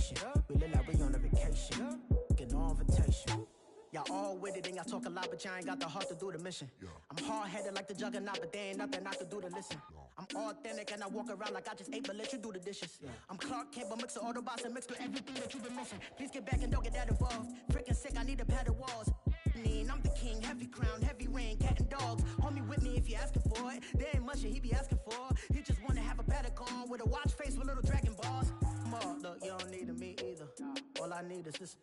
station. We look like we on a vacation. Get no invitation. Y'all all with it and y'all talk a lot, but y'all ain't got the heart to do the mission. I'm hard-headed like the juggernaut, but there ain't nothing I can do to listen. I'm authentic and I walk around like I just ate, but let you do the dishes. I'm Clark Kent, but mix the Autobots and mix with everything that you've been missing. Please get back and don't get that involved. Freaking sick, I need a padded walls. I'm the king, heavy crown, heavy rain, cat and dogs. Homie with me if you're asking for it. There ain't much that he be asking for. He just wanna have a paddock on with a watch face with little dragon balls. Look, you don't need me either. All I need is this.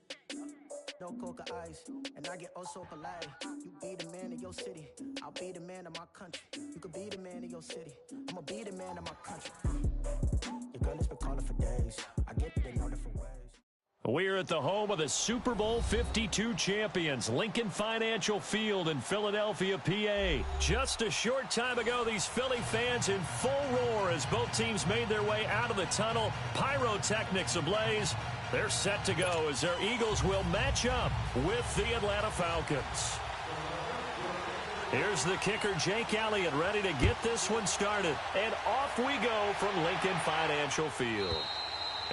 No coca ice, and I get oh so polite. You be the man of your city, I'll be the man of my country. You could be the man of your city, I'ma be the man of my country. Your girl has been calling for days, I get it in all different ways. We're at the home of the Super Bowl 52 champions, Lincoln Financial Field in Philadelphia, PA. Just a short time ago, these Philly fans in full roar as both teams made their way out of the tunnel. Pyrotechnics ablaze. They're set to go as their Eagles will match up with the Atlanta Falcons. Here's the kicker, Jake Elliott, ready to get this one started. And off we go from Lincoln Financial Field.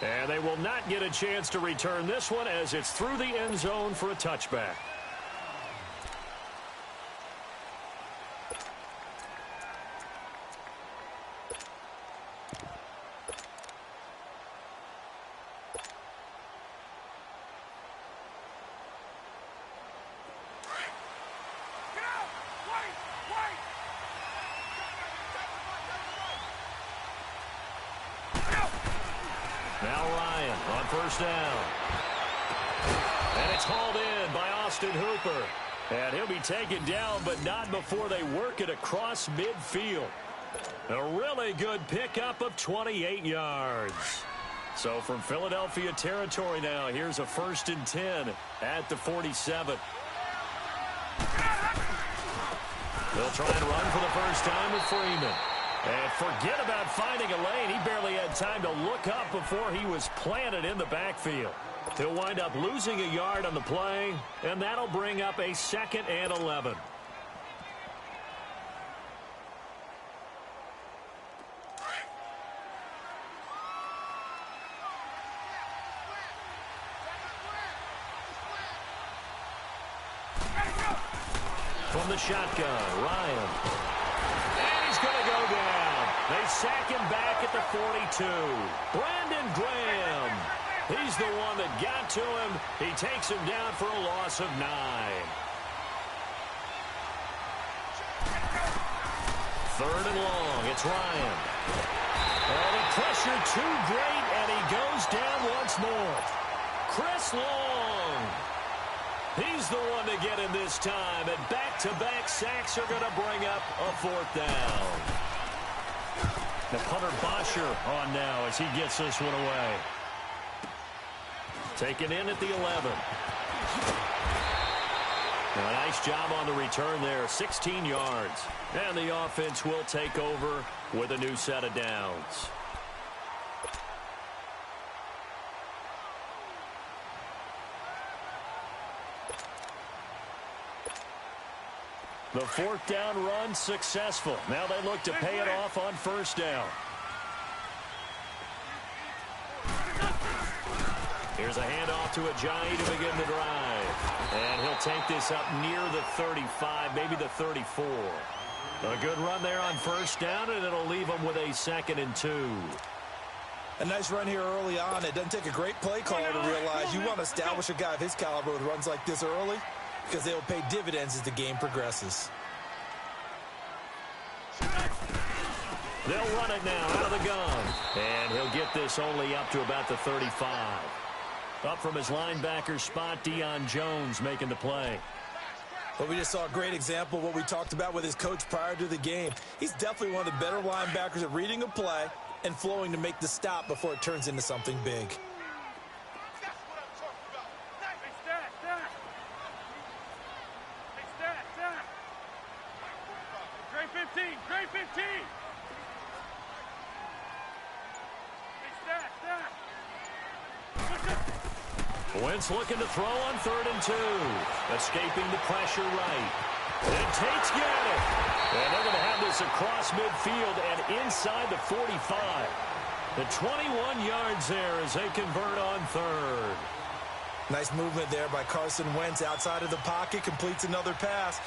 And they will not get a chance to return this one as it's through the end zone for a touchback. Now Ryan on first down. And it's hauled in by Austin Hooper. And he'll be taken down, but not before they work it across midfield. A really good pickup of 28 yards. So from Philadelphia territory now, here's a 1st and 10 at the 47. They'll try and run for the first time with Freeman. And forget about finding a lane. He barely had time to look up before he was planted in the backfield. He'll wind up losing a yard on the play, and that'll bring up a 2nd and 11. From the shotgun, Ryan. Going to go down. They sack him back at the 42. Brandon Graham. He's the one that got to him. He takes him down for a loss of 9. Third and long. It's Ryan. Oh, the pressure too great, and he goes down once more. Chris Long. He's the one to get him this time, and back-to-back sacks are going to bring up a 4th down. The punter Bosher on now as he gets this one away. Taken in at the 11. Now, a nice job on the return there, 16 yards. And the offense will take over with a new set of downs. The 4th down run successful. Now they look to pay it off on first down. Here's a handoff to Ajayi to begin the drive. And he'll take this up near the 35, maybe the 34. A good run there on first down, and it'll leave them with a 2nd and 2. A nice run here early on. It doesn't take a great play caller to realize you want to establish a guy of his caliber with runs like this early, because they'll pay dividends as the game progresses. They'll run it now out of the gun. And he'll get this only up to about the 35. Up from his linebacker spot, Deion Jones making the play. But we just saw a great example of what we talked about with his coach prior to the game. He's definitely one of the better linebackers at reading a play and flowing to make the stop before it turns into something big. Wentz looking to throw on 3rd and 2. Escaping the pressure right. And Tate's got it. And they're going to have this across midfield and inside the 45. The 21 yards there as they convert on third. Nice movement there by Carson Wentz outside of the pocket, completes another pass.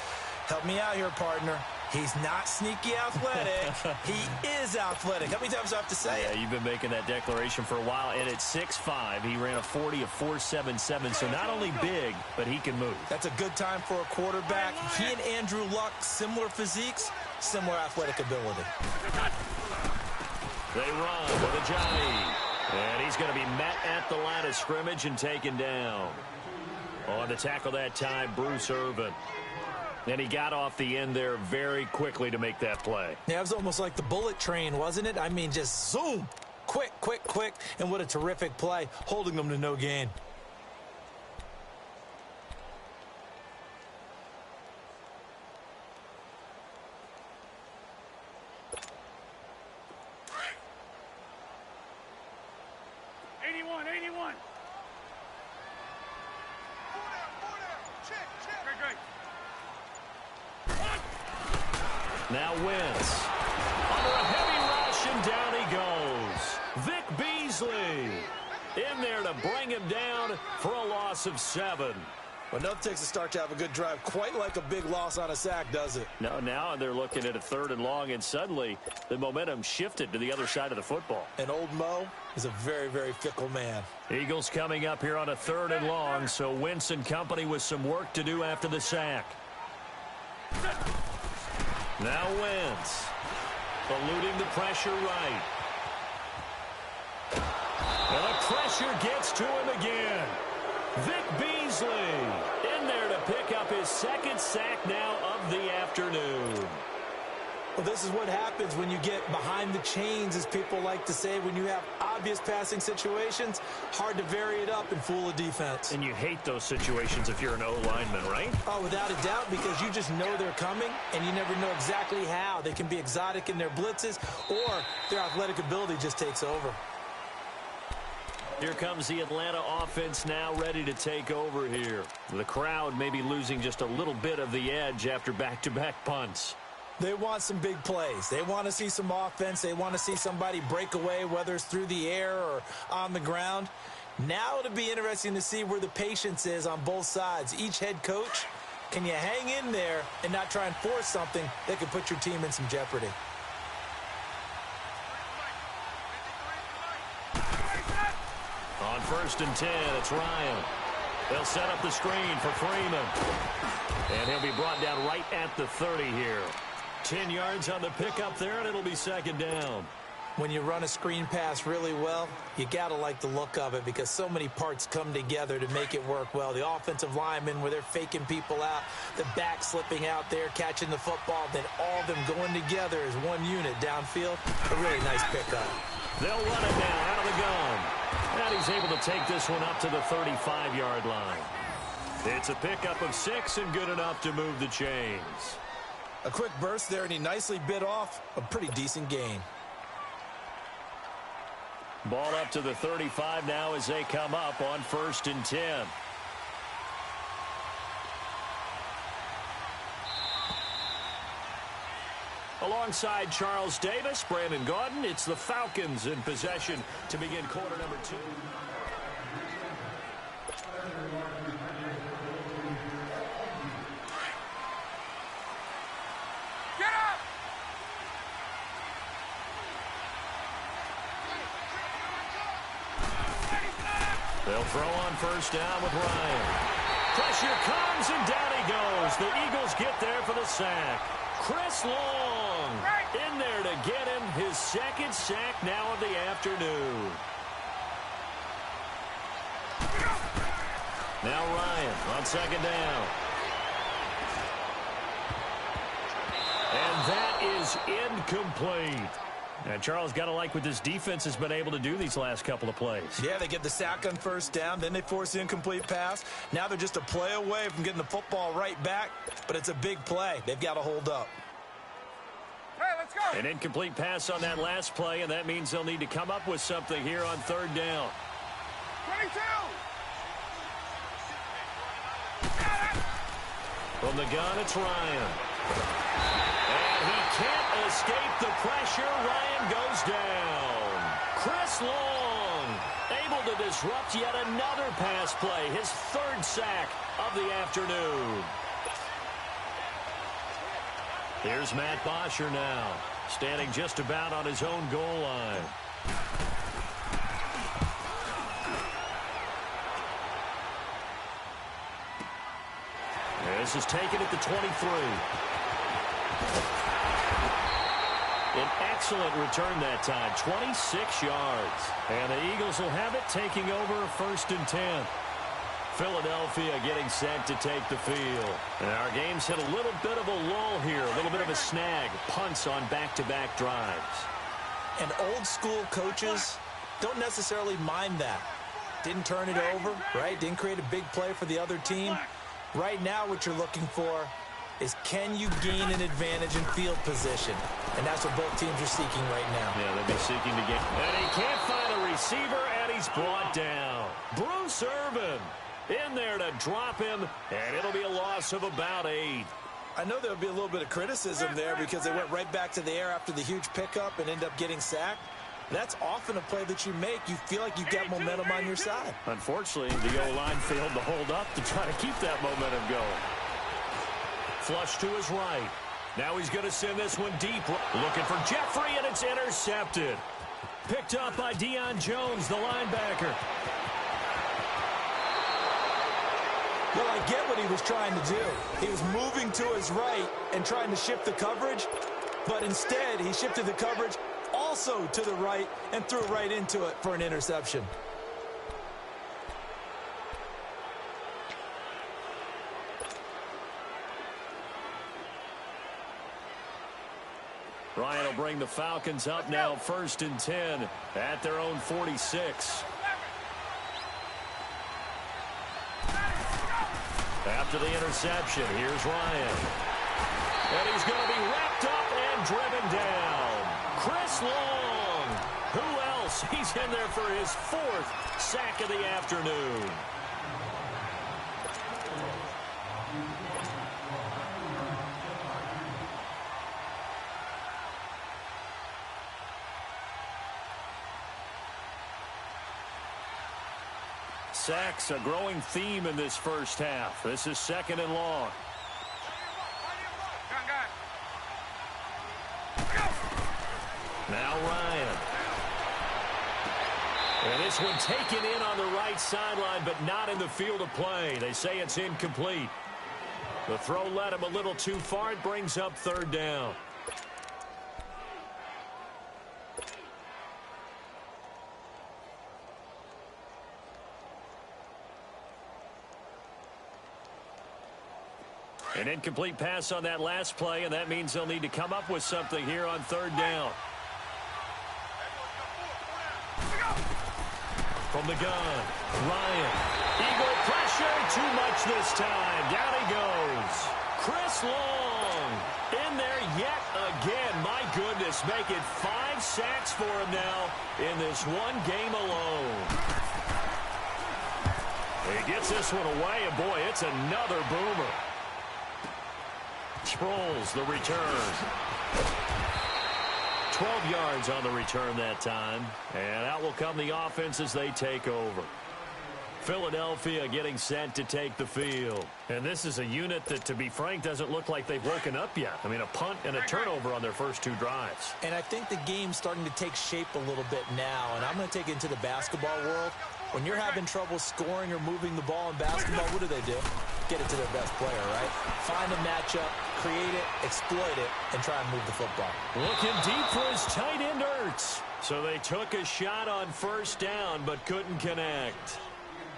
Help me out here, partner. He's not sneaky athletic. He is athletic. How many times do I have to say it? Yeah, you've been making that declaration for a while. And at 6'5", he ran a 40 of 4.77. So not only big, but he can move. That's a good time for a quarterback. He and Andrew Luck, similar physiques, similar athletic ability. They run with Ajayi. And he's going to be met at the line of scrimmage and taken down. On the tackle that time, Bruce Irvin. And he got off the end there very quickly to make that play. Yeah, it was almost like the bullet train, wasn't it? I mean, just zoom. Quick, quick, quick. And what a terrific play, holding them to no gain. Now Wentz. Under a heavy rush, and down he goes. Vic Beasley in there to bring him down for a loss of 7. Well, enough takes a start to have a good drive. Quite like a big loss on a sack, does it? No, now they're looking at a 3rd and long, and suddenly the momentum shifted to the other side of the football. And old Mo is a very, very fickle man. Eagles coming up here on a 3rd and long, so Wentz and company with some work to do after the sack. Now Wentz, eluding the pressure right. And the pressure gets to him again. Vic Beasley in there to pick up his 2nd sack now of the afternoon. Well, this is what happens when you get behind the chains, as people like to say. When you have obvious passing situations, hard to vary it up and fool a defense. And you hate those situations if you're an O-lineman, right? Oh, without a doubt, because you just know they're coming, and you never know exactly how. They can be exotic in their blitzes, or their athletic ability just takes over. Here comes the Atlanta offense now ready to take over here. The crowd may be losing just a little bit of the edge after back-to-back punts. They want some big plays. They want to see some offense. They want to see somebody break away, whether it's through the air or on the ground. Now it'll be interesting to see where the patience is on both sides. Each head coach, can you hang in there and not try and force something that could put your team in some jeopardy? On 1st and 10, it's Ryan. They'll set up the screen for Freeman. And he'll be brought down right at the 30 here. 10 yards on the pickup there, and it'll be 2nd down. When you run a screen pass really well, you got to like the look of it because so many parts come together to make it work well. The offensive linemen, where they're faking people out, the back slipping out there, catching the football, then all of them going together as one unit downfield. A really nice pickup. They'll run it now out of the gun. And he's able to take this one up to the 35-yard line. It's a pickup of 6 and good enough to move the chains. A quick burst there, and he nicely bit off a pretty decent gain. Ball up to the 35 now as they come up on 1st and 10. Alongside Charles Davis, Brandon Gaudin, it's the Falcons in possession to begin quarter number 2. They'll throw on 1st down with Ryan. Pressure comes, and down he goes. The Eagles get there for the sack. Chris Long in there to get him his 2nd sack now of the afternoon. Now Ryan on 2nd down. And that is incomplete. And Charles, got to like what this defense has been able to do these last couple of plays. Yeah, they get the sack on 1st down, then they force the incomplete pass. Now they're just a play away from getting the football right back, but it's a big play. They've got to hold up. Hey, let's go. An incomplete pass on that last play, and that means they'll need to come up with something here on 3rd down. 22. From the gun, it's Ryan. And he can't escape the pressure. Ryan goes down. Chris Long able to disrupt yet another pass play, his third sack of the afternoon. Here's Matt Bosher now, standing just about on his own goal line. This is taken at the 23. An excellent return that time, 26 yards. And the Eagles will have it, taking over 1st and 10. Philadelphia getting set to take the field. And our game's hit a little bit of a lull here, a little bit of a snag. Punts on back-to-back drives. And old-school coaches don't necessarily mind that. Didn't turn it over, right? Didn't create a big play for the other team. Right now what you're looking for is, can you gain an advantage in field position? And that's what both teams are seeking right now. Yeah, they'll be seeking to get. And he can't find a receiver, and he's brought down. Bruce Irvin in there to drop him, and it'll be a loss of about 8. I know there'll be a little bit of criticism there because they went right back to the air after the huge pickup and end up getting sacked. That's often a play that you make. You feel like you've got momentum on your side. Unfortunately, the O-line failed to hold up to try to keep that momentum going. Flush to his right. Now he's going to send this one deep. Looking for Jeffrey, and it's intercepted. Picked up by Deion Jones, the linebacker. Well, I get what he was trying to do. He was moving to his right and trying to shift the coverage, but instead he shifted the coverage also to the right and threw right into it for an interception. Ryan will bring the Falcons up now, 1st and 10 at their own 46. After the interception, here's Ryan. And he's going to be wrapped up and driven down. Chris Long. Who else? He's in there for his 4th sack of the afternoon. Sacks, a growing theme in this first half. This is 2nd and long. Now Ryan. And this one taken in on the right sideline, but not in the field of play. They say it's incomplete. The throw led him a little too far. It brings up 3rd down. An incomplete pass on that last play, and that means they'll need to come up with something here on 3rd down. From the gun, Ryan. Eagle pressure, too much this time. Down he goes. Chris Long in there yet again. My goodness, make it 5 sacks for him now in this one game alone. He gets this one away, and boy, it's another boomer. Sproles, the return. 12 yards on the return that time. And out will come the offense as they take over. Philadelphia getting set to take the field. And this is a unit that, to be frank, doesn't look like they've woken up yet. I mean, a punt and a turnover on their first 2 drives. And I think the game's starting to take shape a little bit now. And I'm going to take it into the basketball world. When you're having trouble scoring or moving the ball in basketball, what do? Get it to their best player, right? Find a matchup, create it, exploit it, and try and move the football. Looking deep for his tight end, Ertz. So they took a shot on 1st down, but couldn't connect.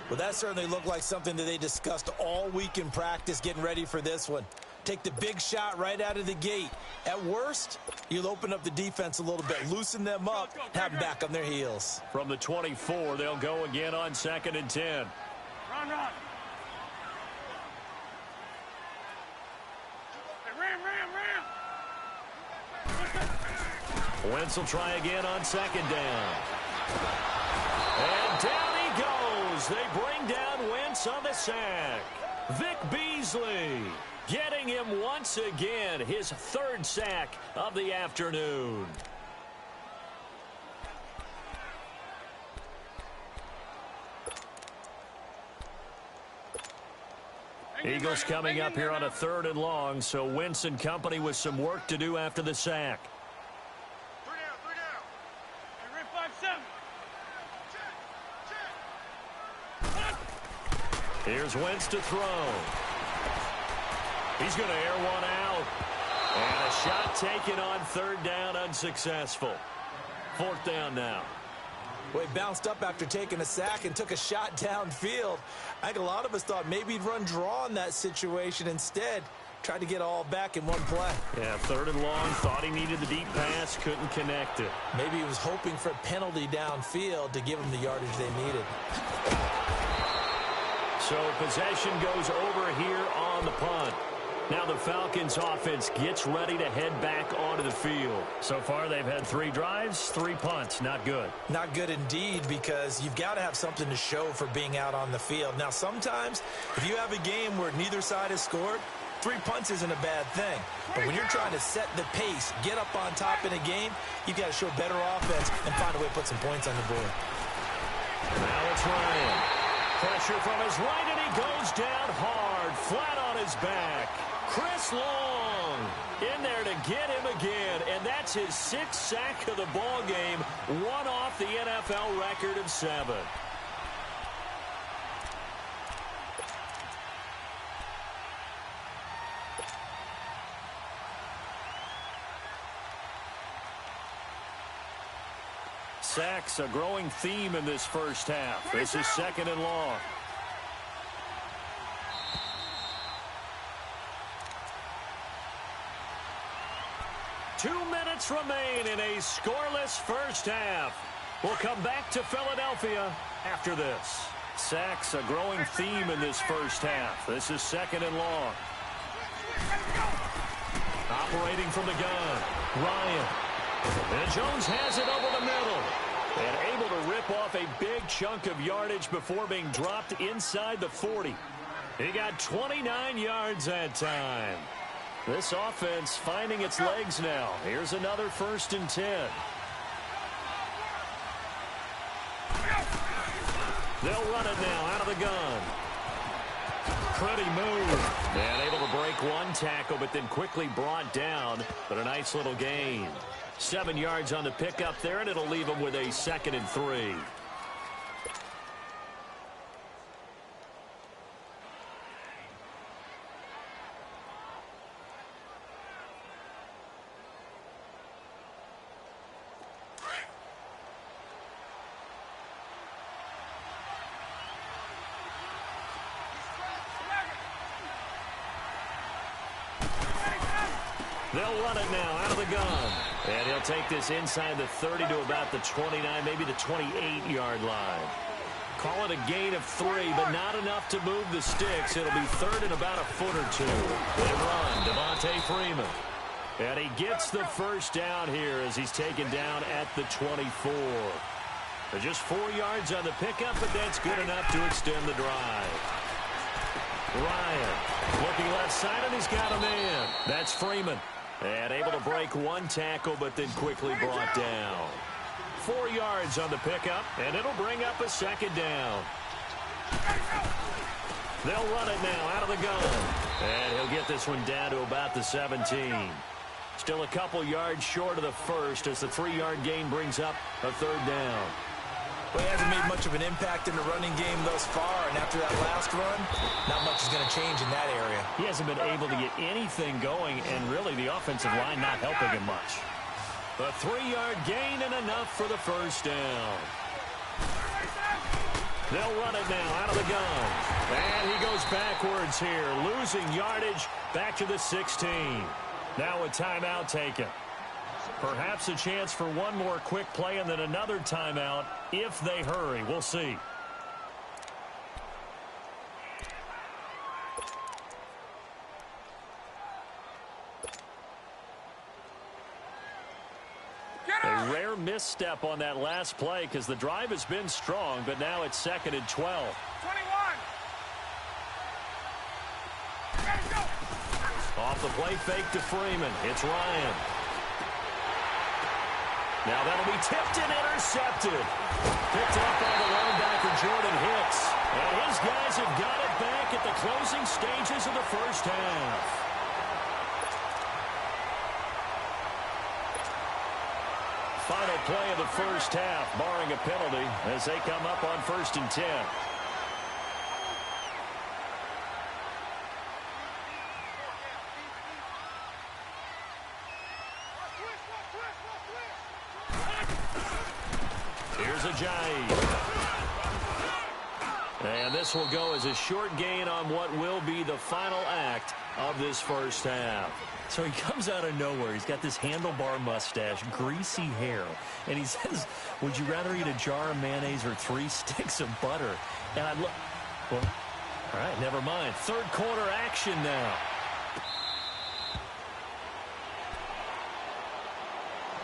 Well, that certainly looked like something that they discussed all week in practice getting ready for this one. Take the big shot right out of the gate. At worst, you'll open up the defense a little bit, loosen them up, have them back on their heels. From the 24, they'll go again on 2nd and 10. Run. Wentz will try again on 2nd down. And down he goes. They bring down Wentz on the sack. Vic Beasley getting him once again, his 3rd sack of the afternoon. Eagles coming up here on a 3rd and long, so Wentz and company with some work to do after the sack. 3 down. Hey, Red 5-7. Here's Wentz to throw. He's going to air one out. And a shot taken on 3rd down, unsuccessful. 4th down now. Well, he bounced up after taking a sack and took a shot downfield. I think a lot of us thought maybe he'd run draw in that situation. Instead, tried to get all back in one play. Yeah, 3rd and long, thought he needed the deep pass, couldn't connect it. Maybe he was hoping for a penalty downfield to give him the yardage they needed. So possession goes over here on the punt. Now the Falcons offense gets ready to head back onto the field. So far they've had 3 drives, 3 punts. Not good. Not good indeed, because you've got to have something to show for being out on the field. Now sometimes if you have a game where neither side has scored, 3 punts isn't a bad thing. But when you're trying to set the pace, get up on top in a game, you've got to show better offense and find a way to put some points on the board. Now it's Ryan. Pressure from his right, and he goes down hard, flat on his back. Chris Long in there to get him again, and that's his 6th sack of the ball game, one off the NFL record of 7. Sacks, a growing theme in this first half. This is 2nd and long. Remain in a scoreless first half. We'll come back to Philadelphia after this. Sacks, a growing theme in this first half. This is 2nd and long. Operating from the gun, Ryan. And Jones has it over the middle. And able to rip off a big chunk of yardage before being dropped inside the 40. He got 29 yards that time. This offense finding its legs now. Here's another 1st and 10. They'll run it now out of the gun. Pretty move. And able to break one tackle, but then quickly brought down. But a nice little gain. 7 yards on the pickup there, and it'll leave them with a 2nd and 3. They'll run it now out of the gun. And he'll take this inside the 30 to about the 29, maybe the 28-yard line. Call it a gain of 3, but not enough to move the sticks. It'll be 3rd and about a foot or 2. They run, Devontae Freeman. And he gets the first down here as he's taken down at the 24. They're just 4 yards on the pickup, but that's good enough to extend the drive. Ryan looking left side, and he's got a man. That's Freeman. And able to break one tackle, but then quickly brought down. 4 yards on the pickup, and it'll bring up a 2nd down. They'll run it now out of the gun. And he'll get this one down to about the 17. Still a couple yards short of the first as the 3-yard gain brings up a 3rd down. Well, he hasn't made much of an impact in the running game thus far, and after that last run, not much is going to change in that area. He hasn't been able to get anything going, and really the offensive line not helping him much. A 3-yard gain and enough for the first down. They'll run it now out of the gun. And he goes backwards here, losing yardage back to the 16. Now a timeout taken. Perhaps a chance for one more quick play and then another timeout if they hurry. We'll see. A rare misstep on that last play because the drive has been strong, but now it's 2nd and 12. 21. Off the play fake to Freeman. It's Ryan. Now that'll be tipped and intercepted. Picked up by the linebacker Jordan Hicks. And his guys have got it back at the closing stages of the first half. Final play of the first half, barring a penalty, as they come up on 1st and 10. Here's Ajayi. And this will go as a short gain on what will be the final act of this first half. So he comes out of nowhere. He's got this handlebar mustache, greasy hair. And he says, would you rather eat a jar of mayonnaise or 3 sticks of butter? And I look, well, all right, never mind. Third quarter action now.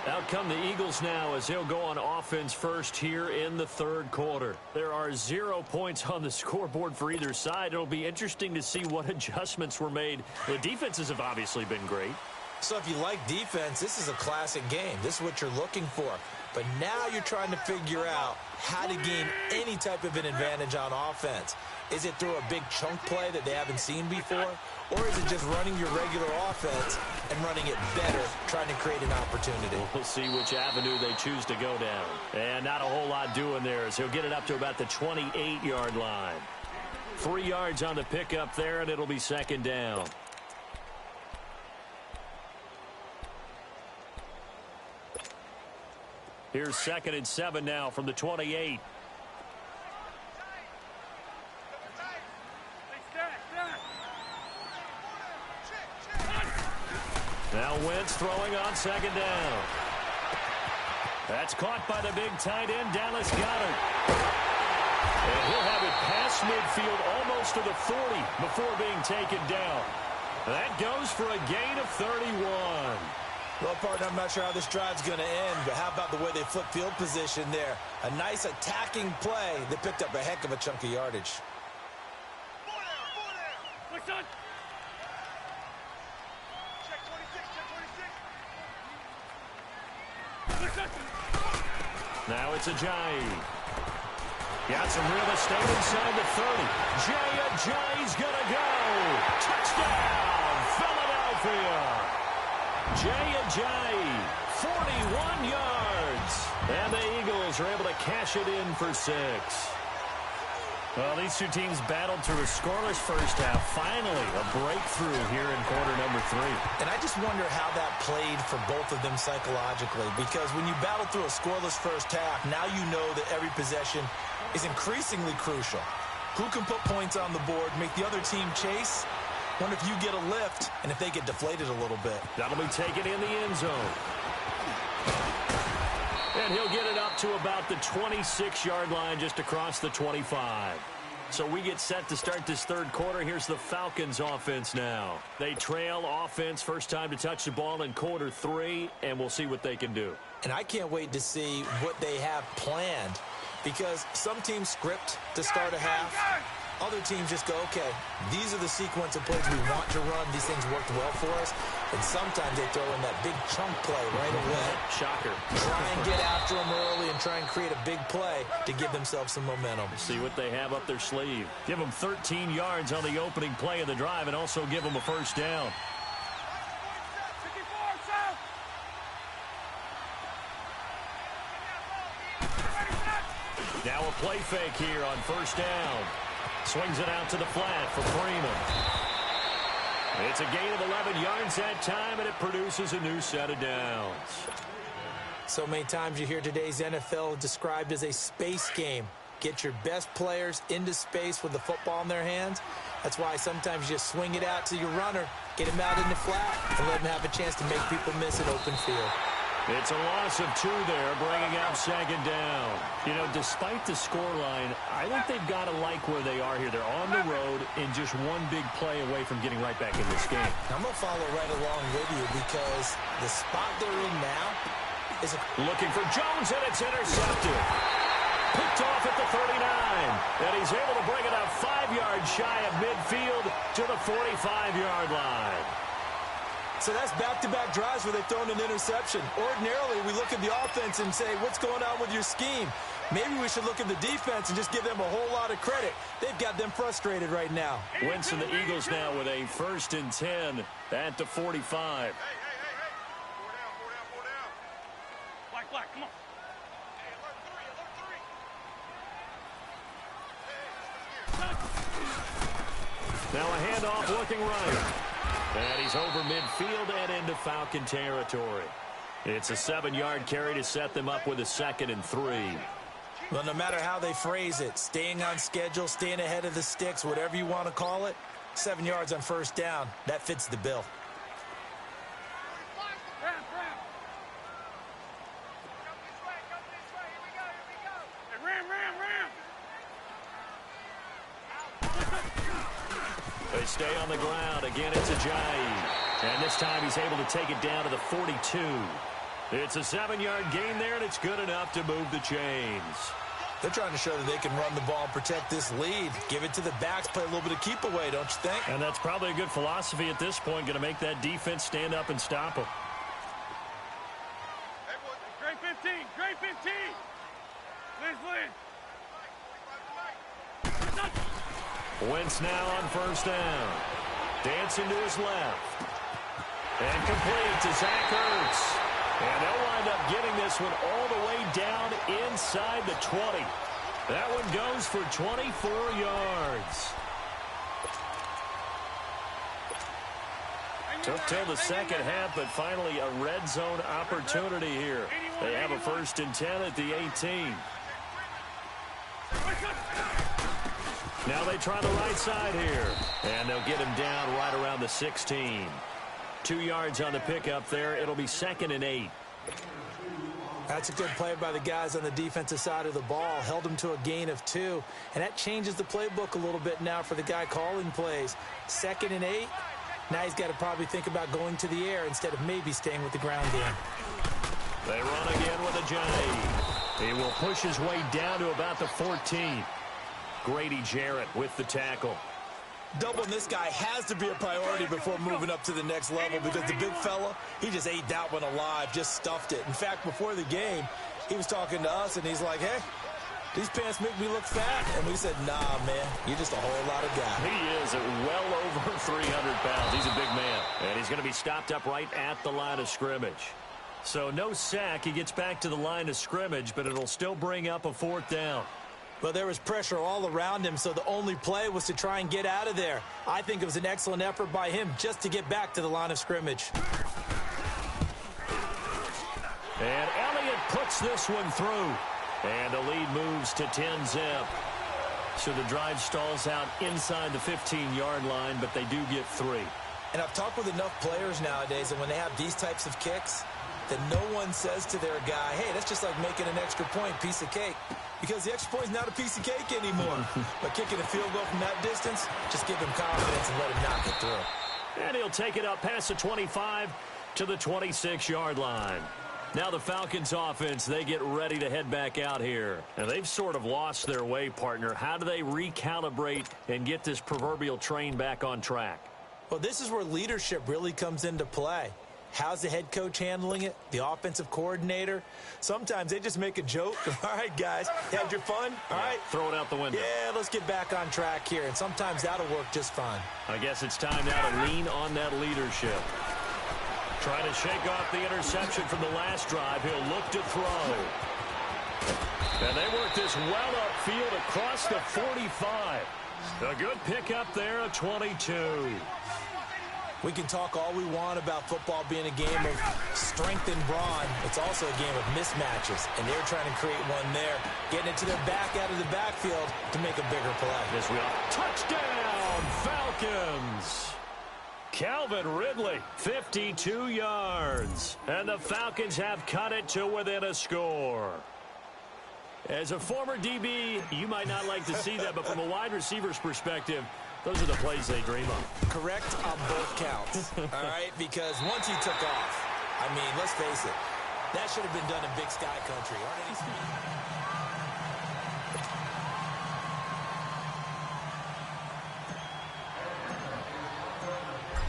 Out come the Eagles now as they'll go on offense first here in the third quarter. There are 0 points on the scoreboard for either side. It'll be interesting to see what adjustments were made. The defenses have obviously been great. So if you like defense, this is a classic game. This is what you're looking for. But now you're trying to figure out how to gain any type of an advantage on offense. Is it through a big chunk play that they haven't seen before? Or is it just running your regular offense and running it better, trying to create an opportunity? We'll see which avenue they choose to go down. And not a whole lot doing there as he'll get it up to about the 28-yard line. 3 yards on the pickup there, and it'll be second down. Here's 2nd and 7 now from the 28. Now Wentz throwing on 2nd down. That's caught by the big tight end, Dallas Goedert. And he'll have it past midfield almost to the 40 before being taken down. That goes for a gain of 31. Well, partner, I'm not sure how this drive's going to end, but how about the way they flip field position there? A nice attacking play that picked up a heck of a chunk of yardage. Now it's Ajayi. Got some real estate inside the 30. Ajayi's going to go. Touchdown, Philadelphia. Ajayi, 41 yards. And the Eagles are able to cash it in for 6. Well, these two teams battled through a scoreless first half. Finally, a breakthrough here in quarter number 3. And I just wonder how that played for both of them psychologically, because when you battle through a scoreless first half, now you know that every possession is increasingly crucial. Who can put points on the board, make the other team chase? Wonder if you get a lift and if they get deflated a little bit. That'll be taken in the end zone. And he'll get it up to about the 26-yard line, just across the 25. So we get set to start this third quarter. Here's the Falcons offense now. They trail offense, first time to touch the ball in quarter 3, and we'll see what they can do. And I can't wait to see what they have planned, because some teams script to start a half. Other teams just go, okay, these are the sequence of plays we want to run. These things worked well for us. And sometimes they throw in that big chunk play right away. Shocker. Try and get after them early and try and create a big play to give themselves some momentum. See what they have up their sleeve. Give them 13 yards on the opening play of the drive and also give them a first down. Now a play fake here on first down. Swings it out to the flat for Freeman. It's a gain of 11 yards that time, and it produces a new set of downs. So many times you hear today's NFL described as a space game. Get your best players into space with the football in their hands. That's why sometimes you just swing it out to your runner, get him out in the flat, and let him have a chance to make people miss an open field. It's a loss of 2 there, bringing up second down. You know, despite the scoreline, I think they've got to like where they are here. They're on the road and just one big play away from getting right back in this game. I'm going to follow right along with you, because the spot they're in now is looking for Jones, and it's intercepted. Picked off at the 39, and he's able to bring it up 5 yards shy of midfield to the 45-yard line. So that's back-to-back drives where they've thrown an interception. Ordinarily, we look at the offense and say, what's going on with your scheme? Maybe we should look at the defense and just give them a whole lot of credit. They've got them frustrated right now. Wentz and the Eagles now with a 1st and 10 at the 45. Hey. Four down. Black, come on. Hey, alert three. Now a handoff looking right. And he's over midfield and into Falcon territory. It's a 7-yard carry to set them up with a 2nd and 3. Well, no matter how they phrase it, staying on schedule, staying ahead of the sticks, whatever you want to call it, 7 yards on 1st down, that fits the bill. Come this way. Here we go. They stay on the ground. Again, it's Ajayi. And this time he's able to take it down to the 42. It's a 7-yard gain there, and it's good enough to move the chains. They're trying to show that they can run the ball and protect this lead. Give it to the backs, play a little bit of keep away, don't you think? And that's probably a good philosophy at this point, going to make that defense stand up and stop them. Hey, boy, great 15. Liz. Wentz now on 1st down. Dancing to his left. And complete to Zach Ertz. And they'll wind up getting this one all the way down inside the 20. That one goes for 24 yards. Took till the second half, but finally a red zone opportunity here. They have a 1st and 10 at the 18. Now they try the right side here. And they'll get him down right around the 16. 2 yards on the pickup there. It'll be 2nd and 8. That's a good play by the guys on the defensive side of the ball. Held them to a gain of 2. And that changes the playbook a little bit now for the guy calling plays. 2nd and 8. Now he's got to probably think about going to the air instead of maybe staying with the ground game. They run again with Ajayi. He will push his way down to about the 14. Grady Jarrett with the tackle. Doubling this guy has to be a priority before moving up to the next level because the big fella, he just ate that one alive, just stuffed it. In fact, before the game, he was talking to us, and he's like, hey, these pants make me look fat. And we said, nah, man, you're just a whole lot of guy. He is well over 300 pounds. He's a big man, and he's going to be stopped up right at the line of scrimmage. So no sack. He gets back to the line of scrimmage, but it'll still bring up a 4th down. Well, there was pressure all around him, so the only play was to try and get out of there. I think it was an excellent effort by him just to get back to the line of scrimmage. And Elliott puts this one through. And the lead moves to 10-zip. So the drive stalls out inside the 15-yard line, but they do get 3. And I've talked with enough players nowadays, and when they have these types of kicks, that no one says to their guy, hey, that's just like making an extra point, piece of cake. Because the extra point is not a piece of cake anymore. But kicking a field goal from that distance, just give him confidence and let him knock it through. And he'll take it up past the 25 to the 26-yard line. Now the Falcons offense, they get ready to head back out here. And they've sort of lost their way, partner. How do they recalibrate and get this proverbial train back on track? Well, this is where leadership really comes into play. How's the head coach handling it? The offensive coordinator? Sometimes they just make a joke. All right, guys, had your fun? All right. Throw it out the window. Yeah, let's get back on track here. And sometimes that'll work just fine. I guess it's time now to lean on that leadership. Trying to shake off the interception from the last drive. He'll look to throw. And they work this well upfield across the 45. A good pickup there, a 22. We can talk all we want about football being a game of strength and brawn. It's also a game of mismatches, and they're trying to create one there, getting it to their back out of the backfield to make a bigger play. Yes, we are. Touchdown, Falcons! Calvin Ridley, 52 yards. And the Falcons have cut it to within a score. As a former DB, you might not like to see that, but from a wide receiver's perspective, those are the plays they dream of. Correct on both counts, all right? Because once he took off, I mean, let's face it, that should have been done in Big Sky Country.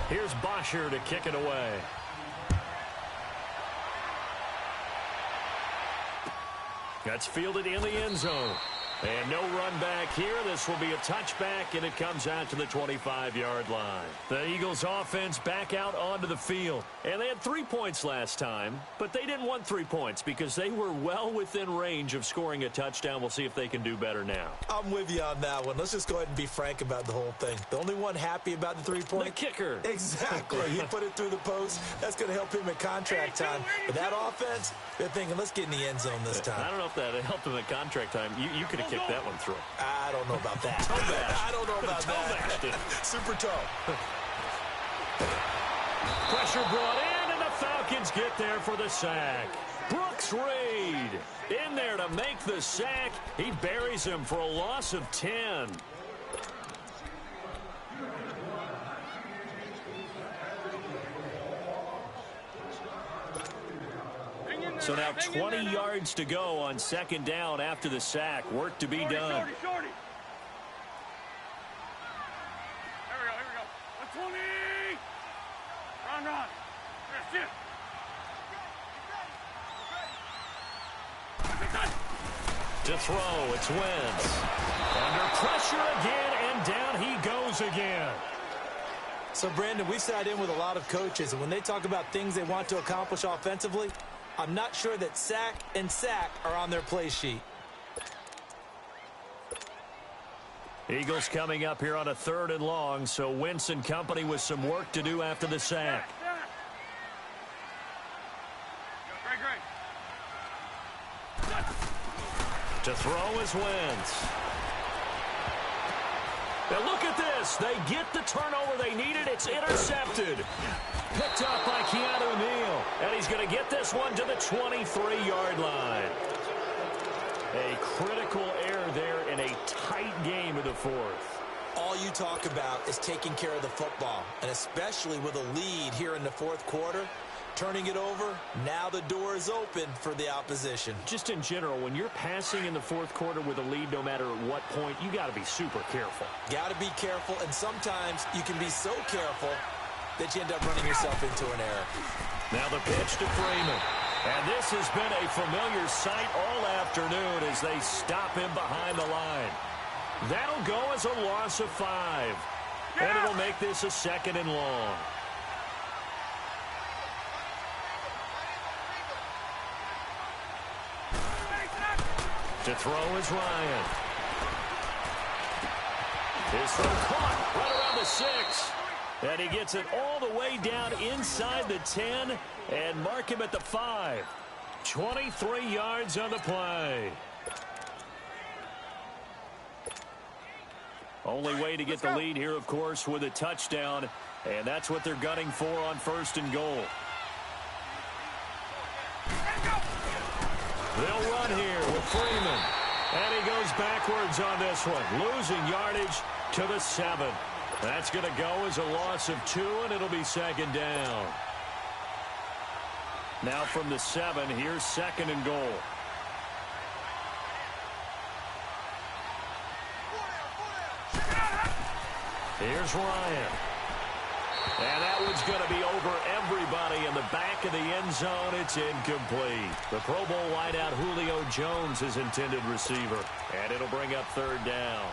Here's Bosher to kick it away. That's fielded in the end zone. And no run back here. This will be a touchback, and it comes out to the 25-yard line. The Eagles offense back out onto the field. And they had 3 points last time, but they didn't want 3 points because they were well within range of scoring a touchdown. We'll see if they can do better now. I'm with you on that one. Let's just go ahead and be frank about the whole thing. The only one happy about the 3-point? The kicker. Exactly. He put it through the post. That's going to help him at contract time. But that offense, they're thinking, let's get in the end zone this time. I don't know if that helped him at contract time. You could have kicked that one through. I don't know about that. I don't know about that. Super toe. Pressure brought in, and the Falcons get there for the sack. Brooks Reed in there to make the sack. He buries him for a loss of 10. So now 20 yards to go on second down after the sack. Work to be done. Shorty. Here we go. 120. Run. That's it. To throw, it's Wentz. Under pressure again, and down he goes again. So, Brandon, we sat in with a lot of coaches, and when they talk about things they want to accomplish offensively, I'm not sure that sack and sack are on their play sheet. Eagles coming up here on a 3rd and long, so Wentz and company with some work to do after the sack. Great. To throw is Wentz. Now look at this. They get the turnover they needed. It's intercepted. Picked up by Keanu Neal. And he's going to get this one to the 23-yard line. A critical error there in a tight game of the 4th. All you talk about is taking care of the football, and especially with a lead here in the 4th quarter. Turning it over, now the door is open for the opposition. Just in general, when you're passing in the 4th quarter with a lead, no matter at what point, you got to be super careful. Got to be careful, and sometimes you can be so careful that you end up running yourself into an error. Now the pitch to Freeman. And this has been a familiar sight all afternoon as they stop him behind the line. That'll go as a loss of 5. And it'll make this a 2nd and long. To throw is Ryan. His throw caught right around the 6. And he gets it all the way down inside the 10 and mark him at the 5. 23 yards on the play. Only way to get the lead here, of course, with a touchdown. And that's what they're gunning for on 1st and goal. They'll run here with Freeman. And he goes backwards on this one, losing yardage to the 7. That's going to go as a loss of 2, and it'll be 2nd down. Now from the 7, here's 2nd and goal. Here's Ryan. And that one's going to be over everybody in the back of the end zone. It's incomplete. The Pro Bowl wideout Julio Jones is intended receiver. And it'll bring up 3rd down.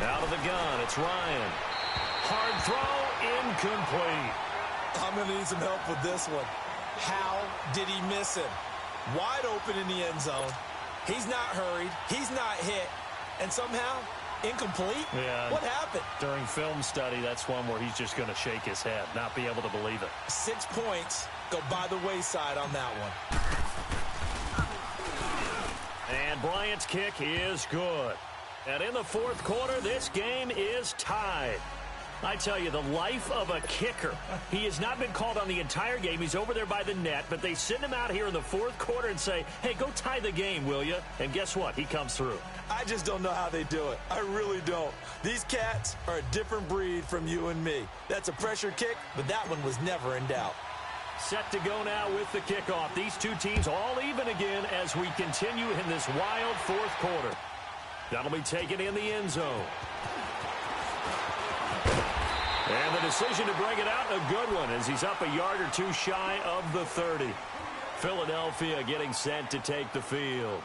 Out of the gun, it's Ryan. Hard throw, incomplete. I'm going to need some help with this one. How did he miss him? Wide open in the end zone. He's not hurried. He's not hit. And somehow, incomplete? Yeah. What happened? During film study, that's one where he's just going to shake his head, not be able to believe it. 6 points go by the wayside on that one. And Bryant's kick is good. And in the 4th quarter, this game is tied. I tell you, the life of a kicker. He has not been called on the entire game. He's over there by the net, but they send him out here in the 4th quarter and say, hey, go tie the game, will you? And guess what? He comes through. I just don't know how they do it. I really don't. These cats are a different breed from you and me. That's a pressure kick, but that one was never in doubt. Set to go now with the kickoff. These two teams all even again as we continue in this wild fourth quarter. That'll be taken in the end zone. And the decision to bring it out, a good one, as he's up a yard or two shy of the 30. Philadelphia getting set to take the field.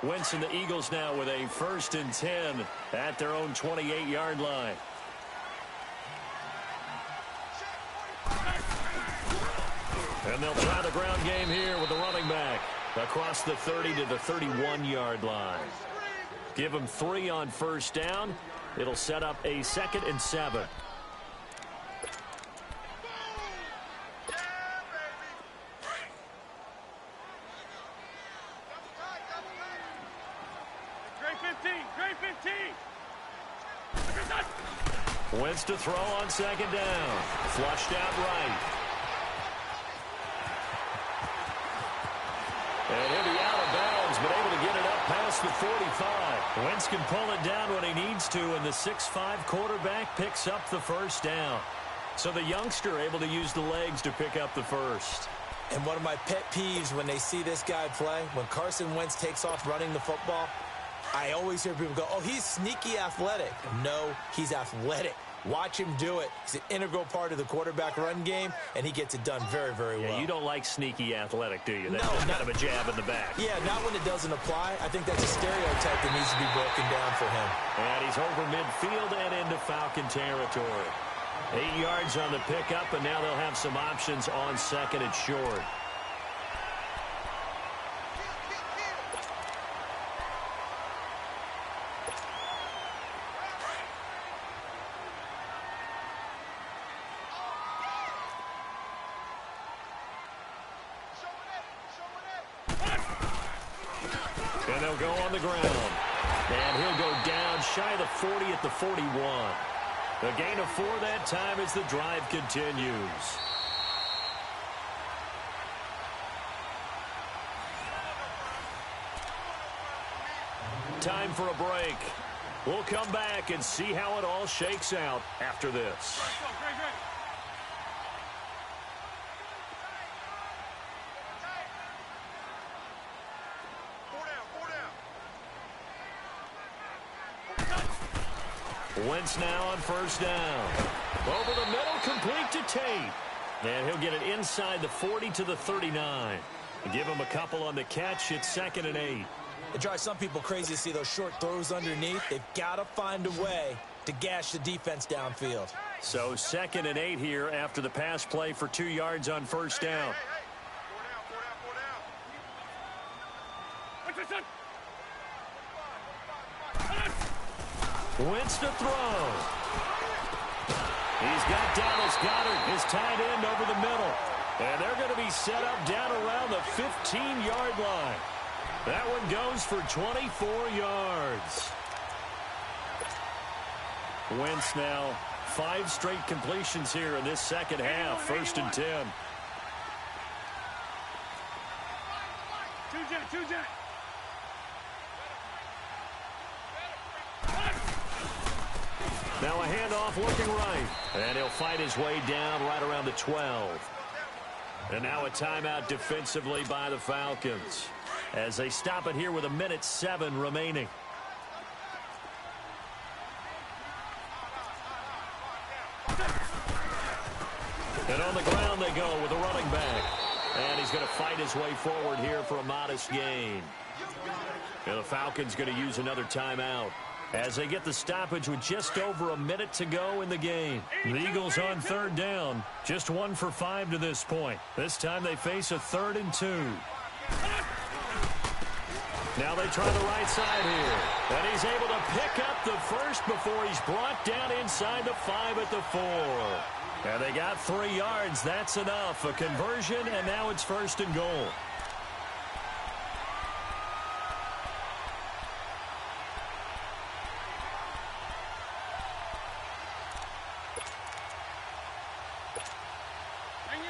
Wentz and the Eagles now with a 1st and 10 at their own 28-yard line. And they'll try the ground game here with the running back across the 30 to the 31-yard line. Give them 3 on 1st down. It'll set up a 2nd and 7. Wentz to throw on 2nd down. Flushed out right. And he'll be out of bounds, but able to get it up past the 45. Wentz can pull it down when he needs to, and the 6'5" quarterback picks up the 1st down. So the youngster able to use the legs to pick up the 1st. And one of my pet peeves when they see this guy play, when Carson Wentz takes off running the football, I always hear people go, oh, he's sneaky athletic. No, he's athletic. Watch him do it. He's an integral part of the quarterback run game, and he gets it done very, very well. Yeah, you don't like sneaky athletic, do you? That's no, kind of a jab in the back. Yeah, not when it doesn't apply. I think that's a stereotype that needs to be broken down for him. And he's over midfield and into Falcon territory. 8 yards on the pickup, and now they'll have some options on 2nd and short. And they'll go on the ground. And he'll go down shy of the 40 at the 41. A gain of 4 that time as the drive continues. Time for a break. We'll come back and see how it all shakes out after this. Wentz now on 1st down. Over the middle, complete to Tate. And he'll get it inside the 40 to the 39. Give him a couple on the catch. It's 2nd and 8. It drives some people crazy to see those short throws underneath. They've got to find a way to gash the defense downfield. So 2nd and 8 here after the pass play for 2 yards on 1st down. Wentz to throw. He's got Dallas Goedert, his tight end, over the middle. And they're going to be set up down around the 15-yard line. That one goes for 24 yards. Wentz now 5 straight completions here in this second half. 1st and 10. Now a handoff looking right. And he'll fight his way down right around the 12. And now a timeout defensively by the Falcons as they stop it here with 1:07 remaining. And on the ground they go with a running back. And he's going to fight his way forward here for a modest gain. And the Falcons going to use another timeout as they get the stoppage with just over a minute to go in the game. The Eagles on 3rd down. Just 1 for 5 to this point. This time they face a 3rd and 2. Now they try the right side here. And he's able to pick up the 1st before he's brought down inside the 5 at the 4. And they got 3 yards. That's enough. A conversion, and now it's 1st and goal.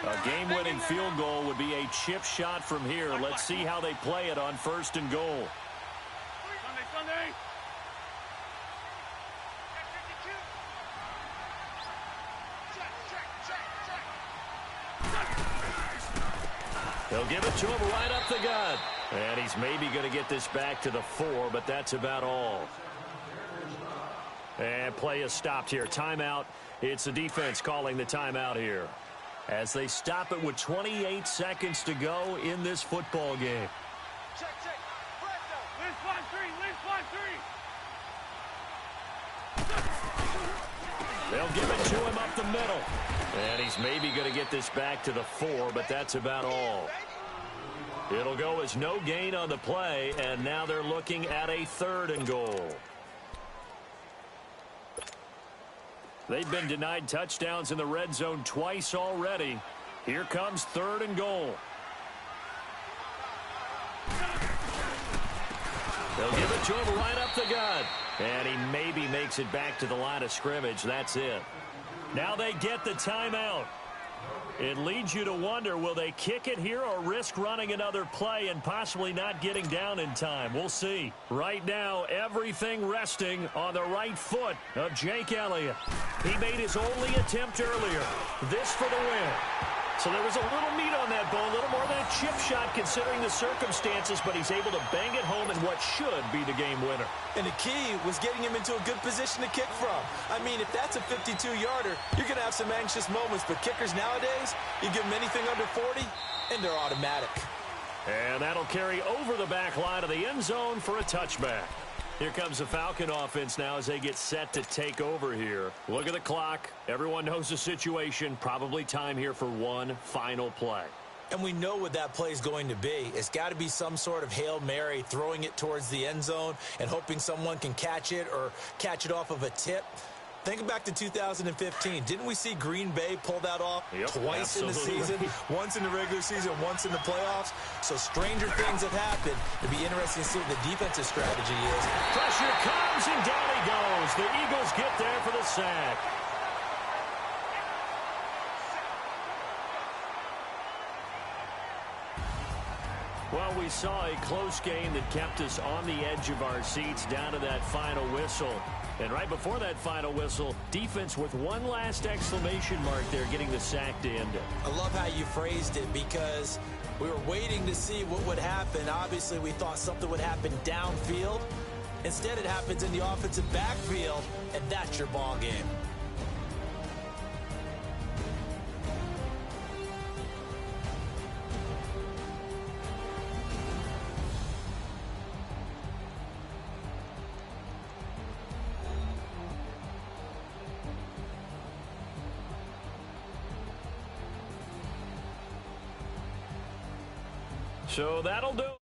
A game-winning field goal would be a chip shot from here. Let's see how they play it on 1st and goal. They'll give it to him right up the gut. And he's maybe going to get this back to the 4, but that's about all. And play is stopped here. Timeout. It's the defense calling the timeout here, as they stop it with 28 seconds to go in this football game. Check. Where's 1-3? They'll give it to him up the middle. And he's maybe going to get this back to the 4, but that's about all. It'll go as no gain on the play, and now they're looking at a 3rd and goal. They've been denied touchdowns in the red zone twice already. Here comes 3rd and goal. They'll give it to him right up the gut. And he maybe makes it back to the line of scrimmage. That's it. Now they get the timeout. It leads you to wonder, will they kick it here or risk running another play and possibly not getting down in time? We'll see. Right now, everything resting on the right foot of Jake Elliott. He made his only attempt earlier. This for the win. So there was a little meat on that bone, a little more than a chip shot considering the circumstances, but he's able to bang it home in what should be the game winner. And the key was getting him into a good position to kick from. I mean, if that's a 52-yarder, you're going to have some anxious moments, but kickers nowadays, you give them anything under 40, and they're automatic. And that'll carry over the back line of the end zone for a touchback. Here comes the Falcon offense now as they get set to take over here. Look at the clock. Everyone knows the situation. Probably time here for one final play. And we know what that play is going to be. It's got to be some sort of Hail Mary, throwing it towards the end zone and hoping someone can catch it or catch it off of a tip. Think back to 2015. Didn't we see Green Bay pull that off twice in the season? Once in the regular season, once in the playoffs. So stranger things have happened. It'd be interesting to see what the defensive strategy is. Pressure comes, and down he goes. The Eagles get there for the sack. Well, we saw a close game that kept us on the edge of our seats down to that final whistle. And right before that final whistle, defense with one last exclamation mark there, getting the sack to end it. I love how you phrased it, because we were waiting to see what would happen. Obviously, we thought something would happen downfield. Instead, it happens in the offensive backfield, and that's your ball game. So that'll do.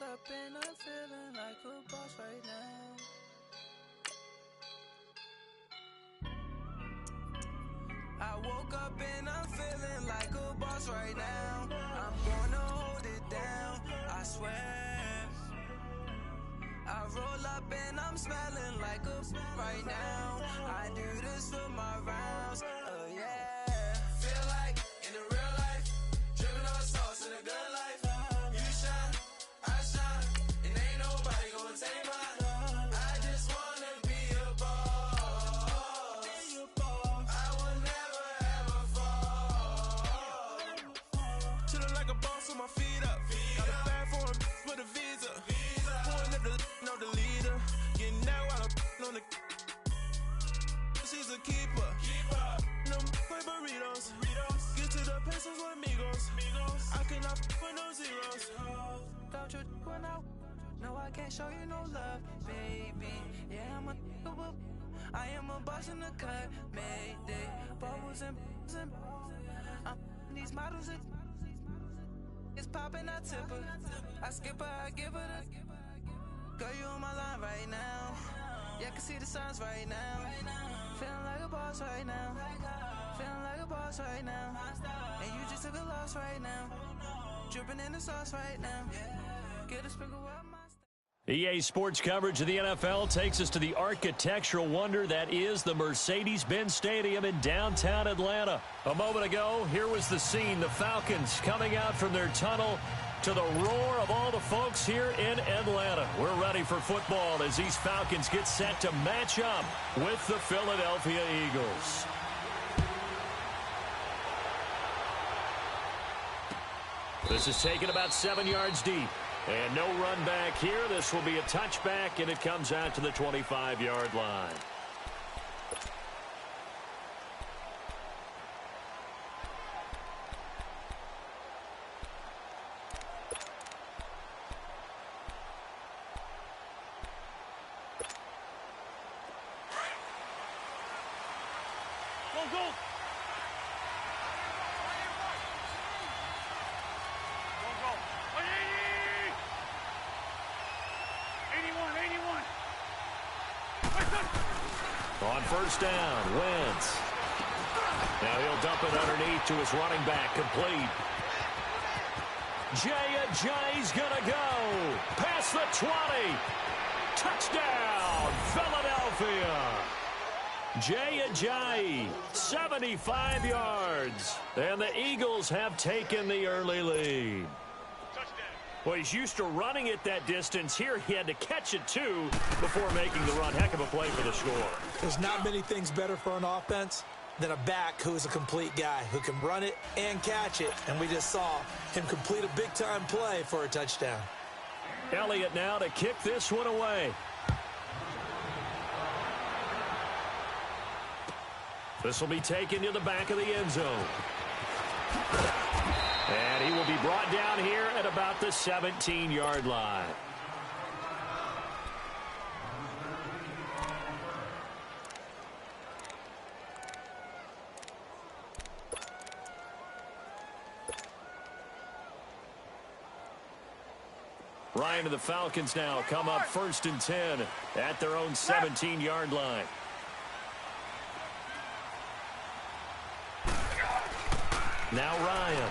Up and I'm feeling like a boss right now. I woke up and I'm feeling like a boss right now. I'm gonna hold it down, I swear. I roll up and I'm smelling like a right now. I do this for my rounds, oh yeah. Feel like in the real life, dripping on sauce in a good life. You shine, I shine, and ain't nobody gonna take mine. I just wanna be a boss. I will never ever fall. Chillin' like a boss with my feet up. Got a bag for a with a visa. Pulling up the know the leader. Getting out while I'm on the No, I can't show you no love, baby. Yeah, I am a boss in the cut, mayday. Bubbles and I'm these models. It's popping, I tip her. I skip her, I give her the. Girl, you on my line right now. Yeah, I can see the signs right now. Feeling like a boss right now. Feeling like a boss right now. And you just took a loss right now. Dripping in the sauce right now. Get a sprinkle up my EA Sports coverage of the NFL takes us to the architectural wonder that is the Mercedes-Benz Stadium in downtown Atlanta. A moment ago, here was the scene. The Falcons coming out from their tunnel to the roar of all the folks here in Atlanta. We're ready for football as these Falcons get set to match up with the Philadelphia Eagles. This is taken about 7 yards deep. And no run back here. This will be a touchback, and it comes out to the 25-yard line. Go, go. On first down, Wentz. Now he'll dump it underneath to his running back, complete. Jay's gonna go. Past the 20. Touchdown, Philadelphia. Jay, 75 yards. And the Eagles have taken the early lead. Well, he's used to running it that distance. Here he had to catch it, too, before making the run. Heck of a play for the score. There's not many things better for an offense than a back who is a complete guy, who can run it and catch it. And we just saw him complete a big-time play for a touchdown. Elliott now to kick this one away. This will be taken to the back of the end zone. And he will be brought down here at about the 17-yard line. Ryan and the Falcons now come up 1st and 10 at their own 17-yard line. Now Ryan.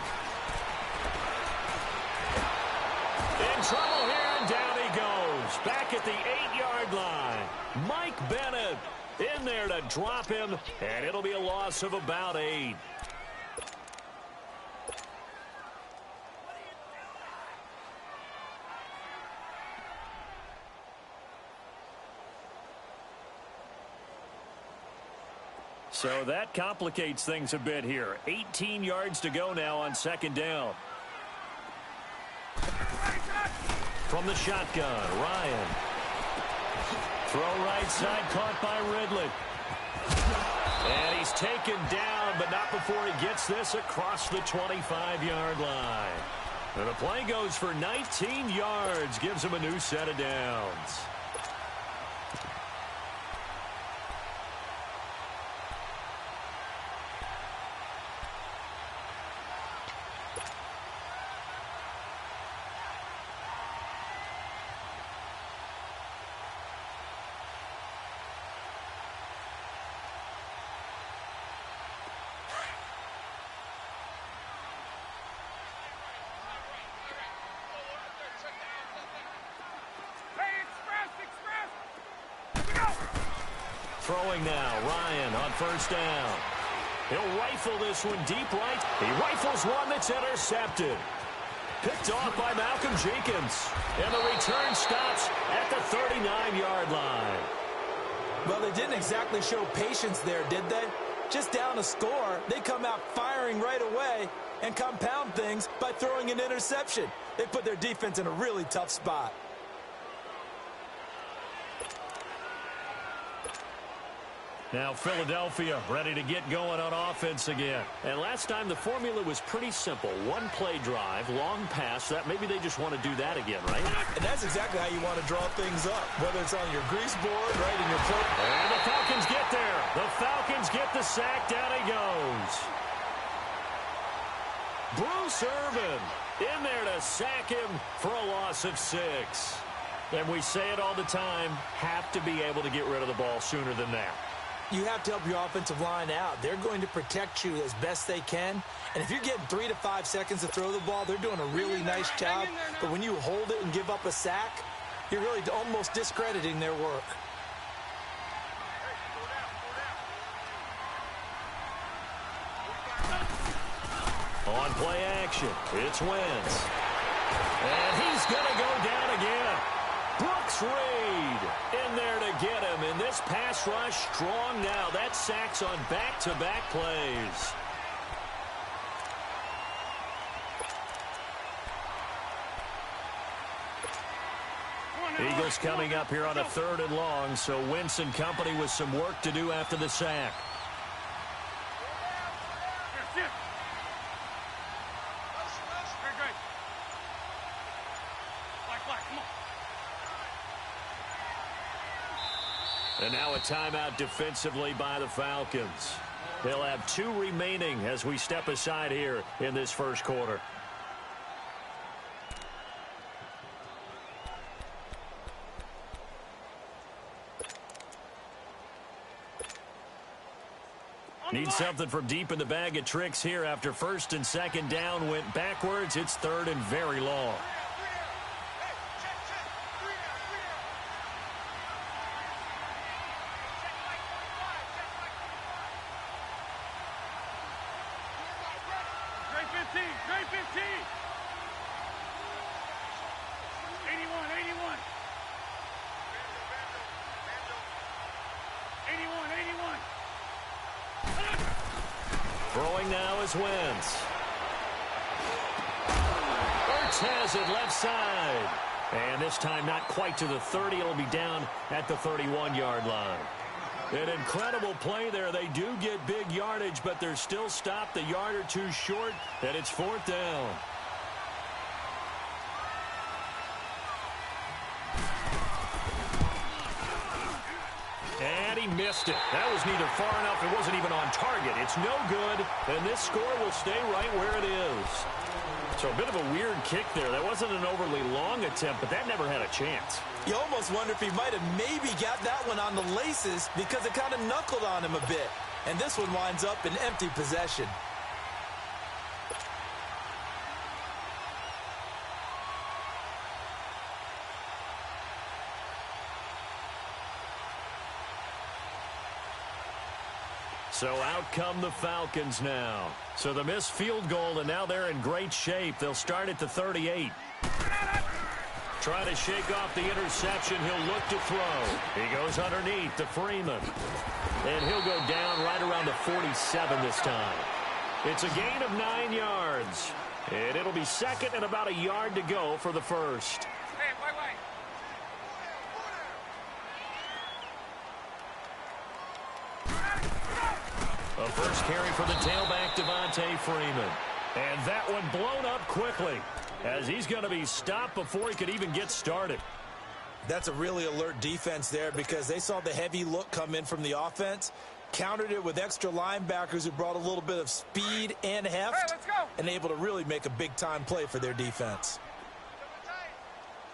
In trouble here, and down he goes. Back at the 8-yard line. Mike Bennett in there to drop him, and it'll be a loss of about 8. So that complicates things a bit here. 18 yards to go now on 2nd down. From the shotgun, Ryan. Throw right side, caught by Ridley. And he's taken down, but not before he gets this across the 25-yard line. And the play goes for 19 yards, gives him a new set of downs. Throwing now, Ryan on 1st down. He'll rifle this one deep right. He rifles one that's intercepted. Picked off by Malcolm Jenkins. And the return stops at the 39-yard line. Well, they didn't exactly show patience there, did they? Just down a score, they come out firing right away and compound things by throwing an interception. They put their defense in a really tough spot. Now Philadelphia ready to get going on offense again. And last time the formula was pretty simple. One play drive, long pass. That maybe they just want to do that again, right? And that's exactly how you want to draw things up, whether it's on your grease board, right in your play. And the Falcons get there. The Falcons get the sack. Down he goes. Bruce Irvin in there to sack him for a loss of 6. And we say it all the time, have to be able to get rid of the ball sooner than that. You have to help your offensive line out. They're going to protect you as best they can. And if you're getting 3 to 5 seconds to throw the ball, they're doing a really nice job. But when you hold it and give up a sack, you're really almost discrediting their work. On play action, it's Wentz. And he's going to go down again. Brooks Reed in there to get him. And this pass rush strong now. That sacks on back-to-back plays. Eagles coming up here on a 3rd and long, so Wentz and company with some work to do after the sack. And now a timeout defensively by the Falcons. They'll have 2 remaining as we step aside here in this first quarter. Need something from deep in the bag of tricks here after 1st and 2nd down went backwards. It's 3rd and very long. Throwing now is Wentz. Ertz has it left side. And this time not quite to the 30. It'll be down at the 31-yard line. An incredible play there. They do get big yardage, but they're still stopped a yard or 2 short, and it's 4th down. And he missed it. That was neither far enough. It wasn't even on target. It's no good, and this score will stay right where it is. So a bit of a weird kick there. That wasn't an overly long attempt, but that never had a chance. You almost wonder if he might have maybe got that one on the laces because it kind of knuckled on him a bit. And this one winds up in empty possession. So out come the Falcons now. So the missed field goal, and now they're in great shape. They'll start at the 38. Try to shake off the interception. He'll look to throw. He goes underneath to Freeman. And he'll go down right around the 47 this time. It's a gain of 9 yards. And it'll be 2nd and about a yard to go for the first. A first carry for the tailback, Devontae Freeman. And that one blown up quickly as he's going to be stopped before he could even get started. That's a really alert defense there because they saw the heavy look come in from the offense, countered it with extra linebackers who brought a little bit of speed and heft, and able to really make a big-time play for their defense.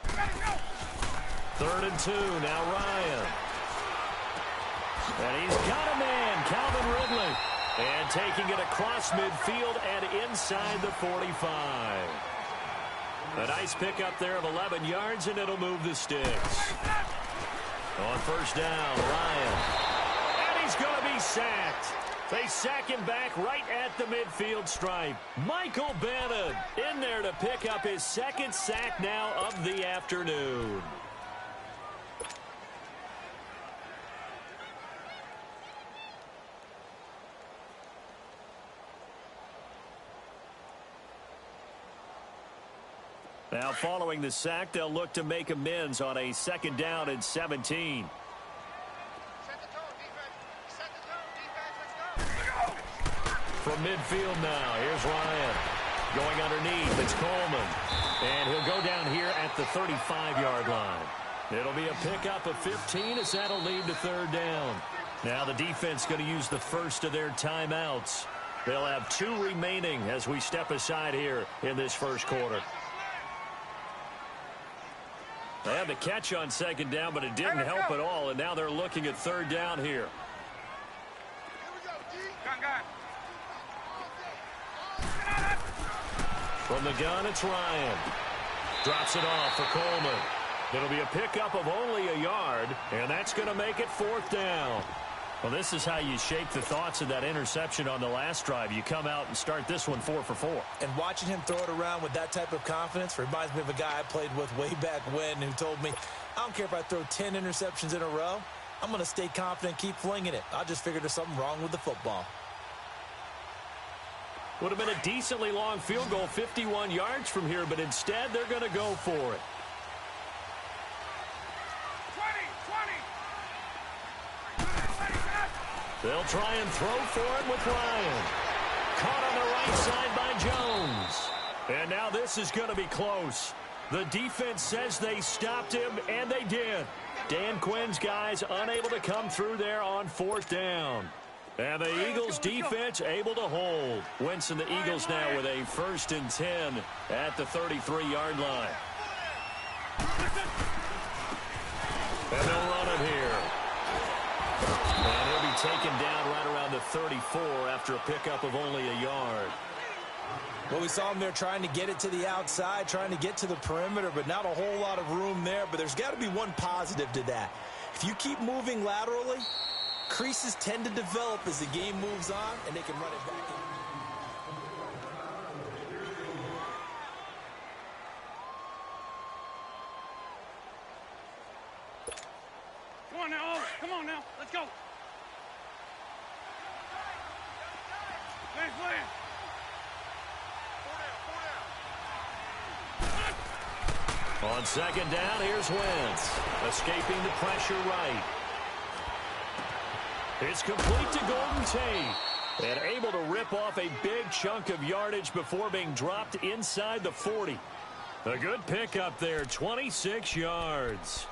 3rd and 2, now Ryan. And he's got a man, Calvin Ridley. And taking it across midfield and inside the 45. A nice pickup there of 11 yards, and it'll move the sticks. On 1st down, Ryan. And he's going to be sacked. They sack him back right at the midfield stripe. Michael Bannon in there to pick up his 2nd sack now of the afternoon. Now following the sack, they'll look to make amends on a 2nd down and 17. Set the tone, defense. Set from midfield now. Here's Ryan. Going underneath, it's Coleman. And he'll go down here at the 35-yard line. It'll be a pickup of 15 as that'll lead to third down. Now the defense going to use the first of their timeouts. They'll have 2 remaining as we step aside here in this first quarter. They had the catch on second down, but it didn't help at all, and now they're looking at third down here. From the gun, it's Ryan. Drops it off for Coleman. It'll be a pickup of only a yard, and that's going to make it fourth down. Well, this is how you shape the thoughts of that interception on the last drive. You come out and start this one 4 for 4. And watching him throw it around with that type of confidence reminds me of a guy I played with way back when who told me, I don't care if I throw 10 interceptions in a row. I'm going to stay confident, keep flinging it. I just figured there's something wrong with the football. Would have been a decently long field goal, 51 yards from here, but instead they're going to go for it. 20. They'll try and throw for it with Ryan. Caught on the right side by Jones. And now this is going to be close. The defense says they stopped him, and they did. Dan Quinn's guys unable to come through there on fourth down. And the Eagles defense able to hold. Wentz and the Eagles now with a 1st and 10 at the 33-yard line. And they'll run it here. And he'll be taken down right around the 34 after a pickup of only a yard. Well, we saw him there trying to get it to the outside, trying to get to the perimeter, but not a whole lot of room there. But there's got to be one positive to that. If you keep moving laterally, creases tend to develop as the game moves on, and they can run it back in. Come on now, come on now, let's go. Playing. On second down, here's Wentz. Escaping the pressure right. It's complete to Golden Tate. And able to rip off a big chunk of yardage before being dropped inside the 40. A good pickup there, 26 yards.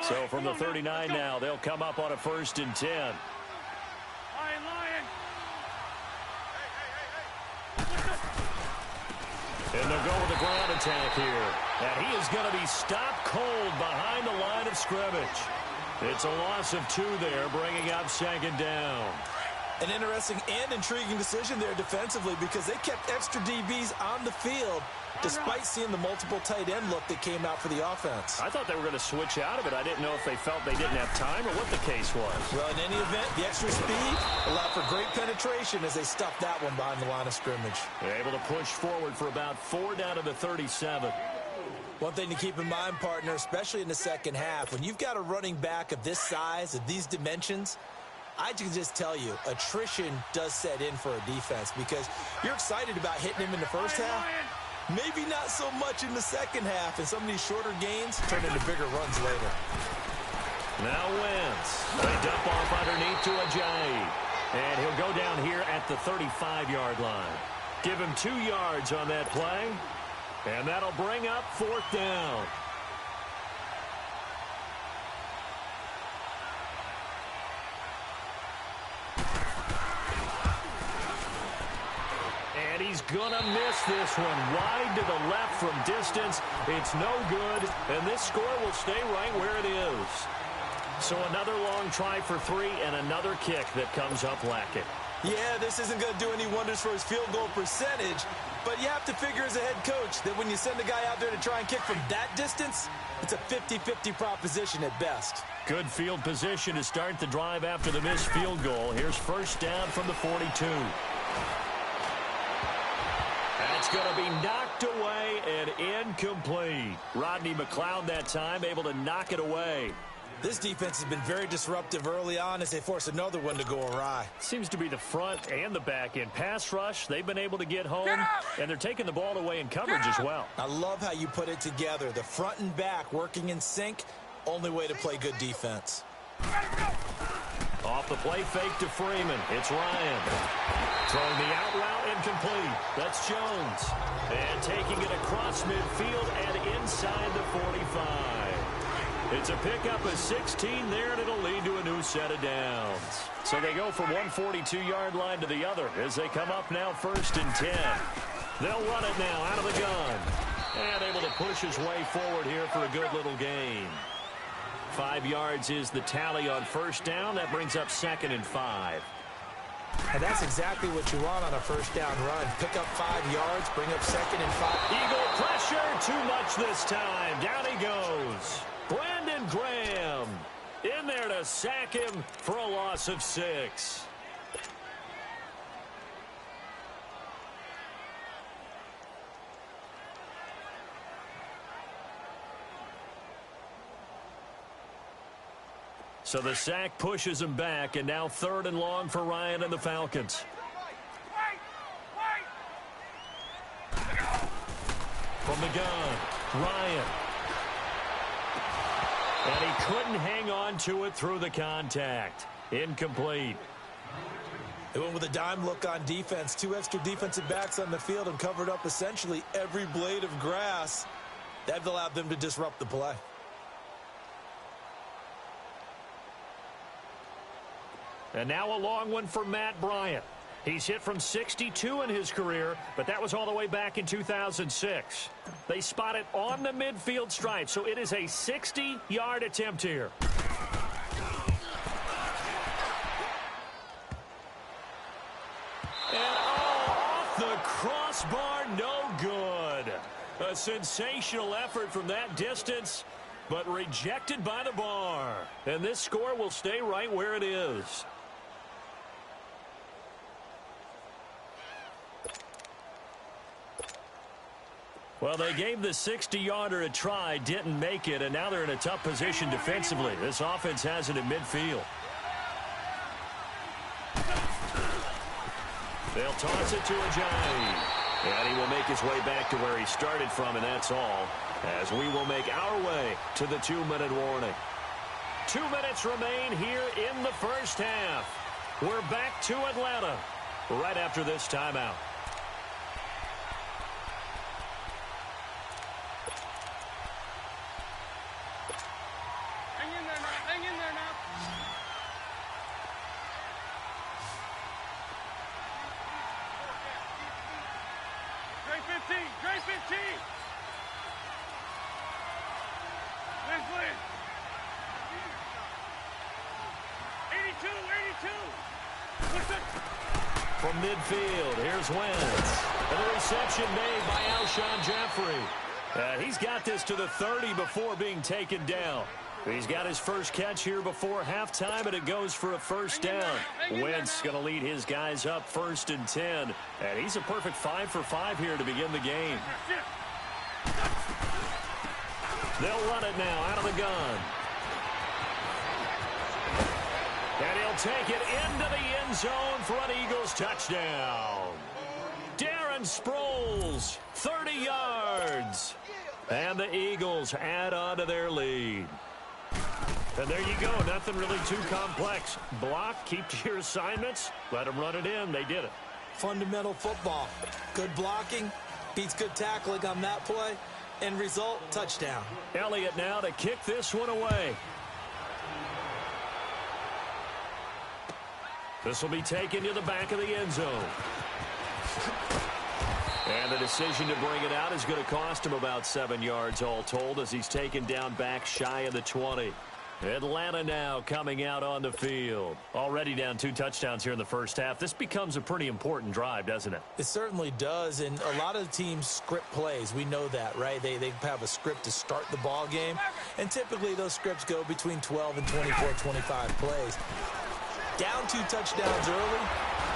So from the 39 now, they'll come up on a 1st and 10. Lion. And they'll go with the ground attack here. And he is going to be stopped cold behind the line of scrimmage. It's a loss of 2 there, bringing up second down. An interesting and intriguing decision there defensively because they kept extra DBs on the field despite seeing the multiple tight end look that came out for the offense. I thought they were going to switch out of it. I didn't know if they felt they didn't have time or what the case was. Well, in any event, the extra speed allowed for great penetration as they stuffed that one behind the line of scrimmage. They're able to push forward for about 4 down to the 37. One thing to keep in mind, partner, especially in the second half, when you've got a running back of this size, of these dimensions, I can just tell you, attrition does set in for a defense because you're excited about hitting him in the first half. Maybe not so much in the second half, and some of these shorter gains turn into bigger runs later. Now Wentz. They dump off underneath to Ajayi. And he'll go down here at the 35-yard line. Give him 2 yards on that play. And that'll bring up 4th down. And he's going to miss this one. Wide to the left from distance. It's no good. And this score will stay right where it is. So another long try for 3 and another kick that comes up lacking. Yeah, this isn't going to do any wonders for his field goal percentage. But you have to figure as a head coach that when you send a guy out there to try and kick from that distance, it's a 50-50 proposition at best. Good field position to start the drive after the missed field goal. Here's first down from the 42. That's going to be knocked away and incomplete. Rodney McLeod that time able to knock it away. This defense has been very disruptive early on as they force another one to go awry. Seems to be the front and the back end. Pass rush, they've been able to get home, and they're taking the ball away in coverage as well. I love how you put it together. The front and back working in sync. Only way to play good defense. Off the play fake to Freeman. It's Ryan. Throwing the out route incomplete. That's Jones. And taking it across midfield and inside the 45. It's a pickup of 16 there, and it'll lead to a new set of downs. So they go from one 42-yard line to the other as they come up now 1st and 10. They'll run it now out of the gun. And able to push his way forward here for a good little gain. 5 yards is the tally on 1st down. That brings up 2nd and 5. And that's exactly what you want on a 1st down run. Pick up 5 yards, bring up 2nd and 5. Eagle pressure, too much this time. Down he goes. Brandon Graham in there to sack him for a loss of 6. So the sack pushes him back, and now 3rd and long for Ryan and the Falcons. From the gun, Ryan. And he couldn't hang on to it through the contact. Incomplete. They went with a dime look on defense. 2 extra defensive backs on the field and covered up essentially every blade of grass. That allowed them to disrupt the play. And now a long one for Matt Bryant. He's hit from 62 in his career, but that was all the way back in 2006. They spot it on the midfield stripe, so it is a 60-yard attempt here. And off the crossbar, no good. A sensational effort from that distance, but rejected by the bar. And this score will stay right where it is. Well, they gave the 60-yarder a try, didn't make it, and now they're in a tough position defensively. This offense has it in midfield. They'll toss it to Ajayi. And he will make his way back to where he started from, and that's all, as we will make our way to the 2-minute warning. 2 minutes remain here in the 1st half. We're back to Atlanta right after this timeout. Grade 15. Win. 82. From midfield, here's Wentz. And the reception made by Alshon Jeffrey. He's got this to the 30 before being taken down. He's got his first catch here before halftime, and it goes for a 1st down. Wentz going to lead his guys up 1st and 10. And he's a perfect 5 for 5 here to begin the game. They'll run it now out of the gun. And he'll take it into the end zone for an Eagles touchdown. Darren Sproles, 30 yards. And the Eagles add on to their lead. And there you go. Nothing really too complex. Block, keep to your assignments, let them run it in. They did it. Fundamental football. Good blocking beats good tackling on that play. End result, touchdown. Elliott now to kick this one away. This will be taken to the back of the end zone. And the decision to bring it out is going to cost him about 7 yards all told as he's taken down back shy of the 20. Atlanta now coming out on the field. Already down 2 touchdowns here in the 1st half. This becomes a pretty important drive, doesn't it? It certainly does, and a lot of teams script plays. We know that, right? They have a script to start the ball game, and typically those scripts go between 12 and 24, 25 plays. Down 2 touchdowns early.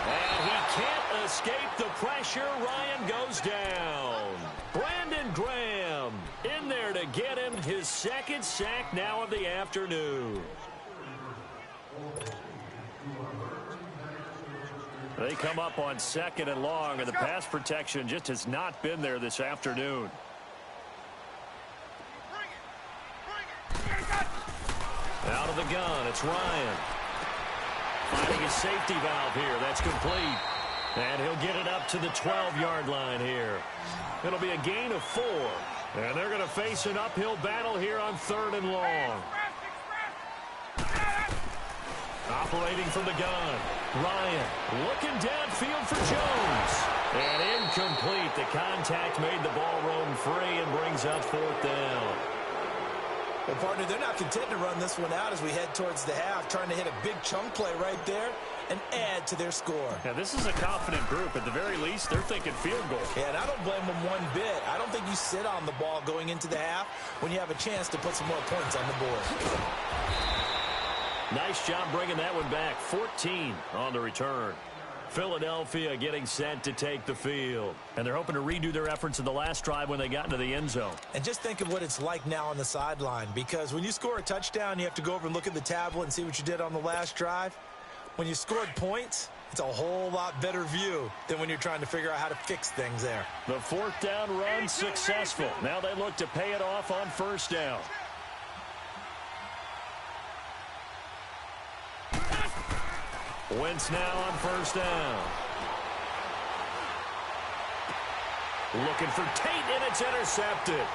And he can't escape the pressure. Ryan goes down. Brandon Graham in there to get him his 2nd sack now of the afternoon. They come up on 2nd and long, and the pass protection just has not been there this afternoon. Bring it. Out of the gun, it's Ryan. Finding his safety valve here. That's complete. And he'll get it up to the 12-yard line here. It'll be a gain of 4. And they're going to face an uphill battle here on 3rd and long. Operating from the gun. Ryan looking downfield for Jones. And incomplete. The contact made the ball roam free and brings up 4th down. Well, partner, they're not content to run this one out as we head towards the half, trying to hit a big chunk play right there and add to their score. Yeah, this is a confident group. At the very least, they're thinking field goal. Yeah, and I don't blame them one bit. I don't think you sit on the ball going into the half when you have a chance to put some more points on the board. Nice job bringing that one back. 14 on the return. Philadelphia getting set to take the field. And they're hoping to redo their efforts in the last drive when they got into the end zone. And just think of what it's like now on the sideline, because when you score a touchdown, you have to go over and look at the tablet and see what you did on the last drive. When you scored points, it's a whole lot better view than when you're trying to figure out how to fix things there. The 4th down run successful. Now they look to pay it off on 1st down. Wentz now on 1st down. Looking for Tate, and it's intercepted.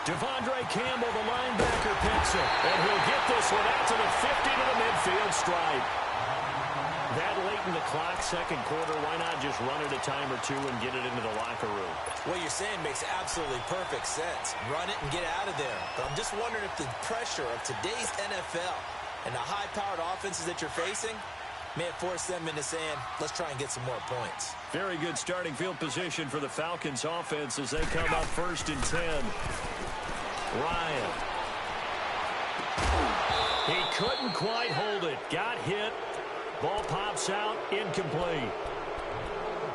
Devondre Campbell, the linebacker, picks it. And he'll get this one out to the 50 to the midfield stripe. That late in the clock, 2nd quarter, why not just run it a time or two and get it into the locker room? What you're saying makes absolutely perfect sense. Run it and get out of there. But I'm just wondering if the pressure of today's NFL and the high-powered offenses that you're facing may have forced them into saying, let's try and get some more points. Very good starting field position for the Falcons offense as they come up 1st and 10. Ryan. He couldn't quite hold it. Got hit. Ball pops out. Incomplete.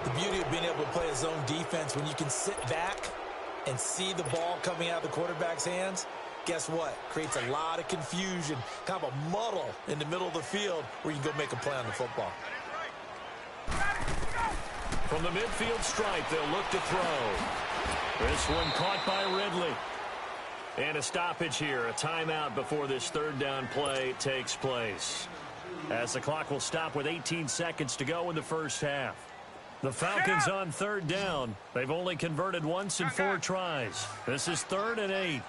The beauty of being able to play a zone defense when you can sit back and see the ball coming out of the quarterback's hands, guess what? Creates a lot of confusion, kind of a muddle in the middle of the field where you can go make a play on the football. From the midfield stripe, they'll look to throw. This one caught by Ridley. And a stoppage here, a timeout before this 3rd down play takes place. As the clock will stop with 18 seconds to go in the 1st half. The Falcons on 3rd down. They've only converted once in 4 tries. This is 3rd and 8.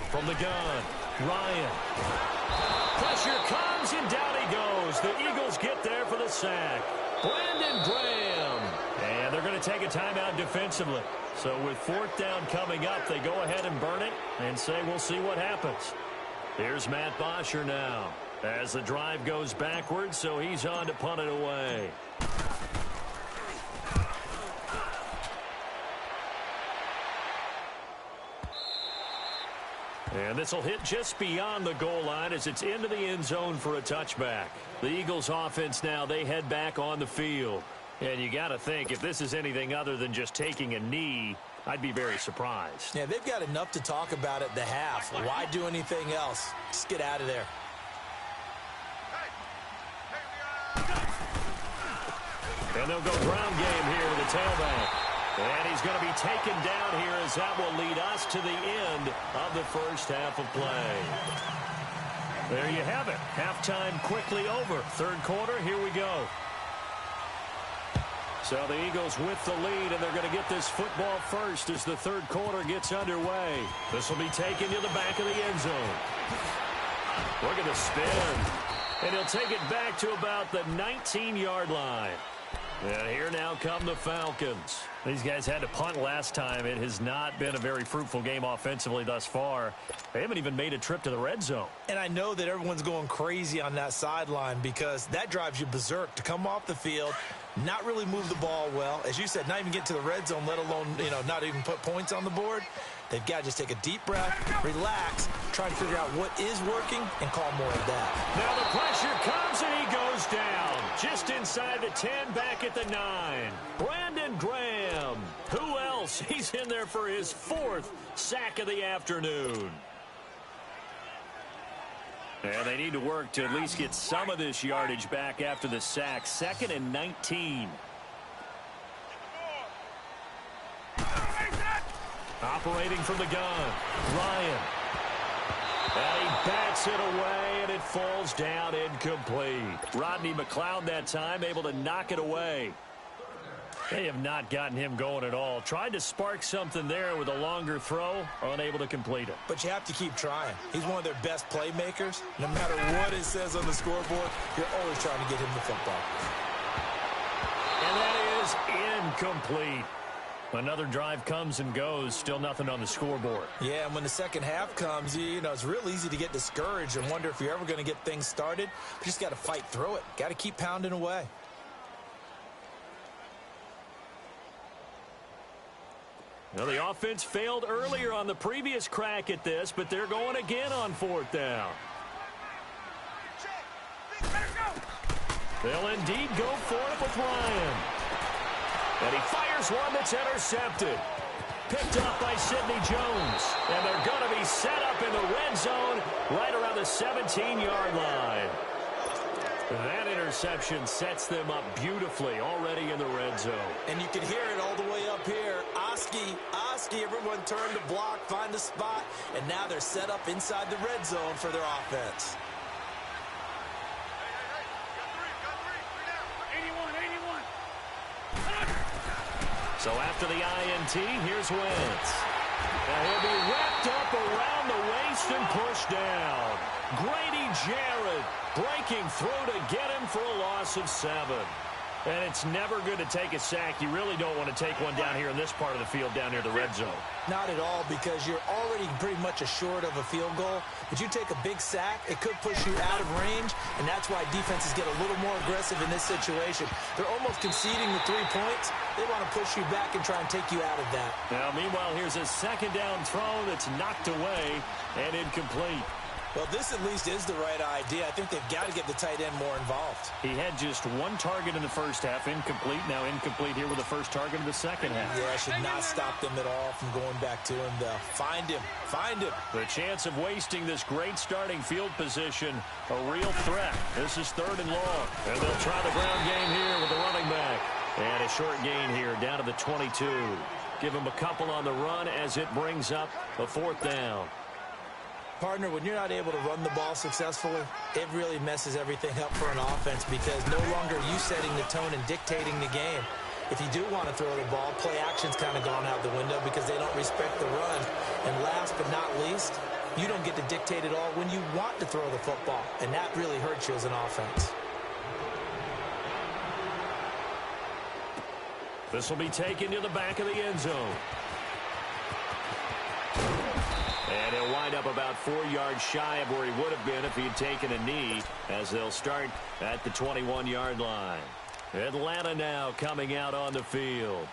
From the gun, Ryan. Pressure comes, and down he goes. The Eagles get there for the sack. Brandon Graham. And they're going to take a timeout defensively. So with 4th down coming up, they go ahead and burn it and say we'll see what happens. Here's Matt Bosher now as the drive goes backwards, so he's on to punt it away. And this will hit just beyond the goal line as it's into the end zone for a touchback. The Eagles offense now, they head back on the field. And you got to think, if this is anything other than just taking a knee, I'd be very surprised. Yeah, they've got enough to talk about at the half. Why do anything else? Just get out of there. And they'll go ground game here with the tailback. And he's going to be taken down here as that will lead us to the end of the 1st half of play. There you have it. Halftime quickly over. 3rd quarter, here we go. So the Eagles with the lead, and they're going to get this football first as the 3rd quarter gets underway. This will be taken to the back of the end zone. Look at the spin. And he'll take it back to about the 19-yard line. And here now come the Falcons. These guys had to punt last time. It has not been a very fruitful game offensively thus far. They haven't even made a trip to the red zone. And I know that everyone's going crazy on that sideline because that drives you berserk to come off the field, not really move the ball well. As you said, not even get to the red zone, let alone, not even put points on the board. They've got to just take a deep breath, relax, try to figure out what is working, and call more of that. Now the pressure comes, and he goes down. Just inside the 10, back at the 9. Brandon Graham. Who else? He's in there for his 4th sack of the afternoon. And they need to work to at least get some of this yardage back after the sack. 2nd and 19. Operating from the gun, Ryan. And he bats it away, and it falls down incomplete. Rodney McLeod that time able to knock it away. They have not gotten him going at all. Tried to spark something there with a longer throw, unable to complete it. But you have to keep trying. He's one of their best playmakers. No matter what it says on the scoreboard, you're always trying to get him the football. And that is incomplete. Another drive comes and goes, still nothing on the scoreboard. Yeah, and when the second half comes, you know, it's real easy to get discouraged and wonder if you're ever going to get things started. You just got to fight through it. Got to keep pounding away. Well, the offense failed earlier on the previous crack at this, but they're going again on fourth down. They'll indeed go for it with Ryan. And he fires one that's intercepted. Picked up by Sidney Jones. And they're going to be set up in the red zone right around the 17-yard line. That interception sets them up beautifully already in the red zone. And you can hear it all the way up here. Oski, everyone turned to block, find a spot, and now they're set up inside the red zone for their offense. 81. So after the INT, here's Wentz. Now he'll be wrapped up around the waist and pushed down. Grady Jarrett breaking through to get him for a loss of 7. And it's never good to take a sack. You really don't want to take one down here in this part of the field down near the red zone. Not at all, because you're already pretty much assured of a field goal. But you take a big sack, it could push you out of range, and that's why defenses get a little more aggressive in this situation. They're almost conceding the 3 points. They want to push you back and try and take you out of that. Now, meanwhile, here's a second down throw that's knocked away and incomplete. Well, this at least is the right idea. I think they've got to get the tight end more involved. He had just one target in the first half, incomplete. Now incomplete here with the first target of the second half. Yeah, should not stop them at all from going back to him, though. Find him. The chance of wasting this great starting field position, a real threat. This is 3rd and long. And they'll try the ground game here with the running back. And a short gain here down to the 22. Give him a couple on the run as it brings up a 4th down. Partner, when you're not able to run the ball successfully, it really messes everything up for an offense, because no longer are you setting the tone and dictating the game. If you do want to throw the ball, play action's kind of gone out the window because they don't respect the run. And last but not least, you don't get to dictate it all when you want to throw the football, and that really hurts you as an offense. This will be taken to the back of the end zone. And he'll wind up about 4 yards shy of where he would have been if he had taken a knee, as they'll start at the 21-yard line. Atlanta now coming out on the field.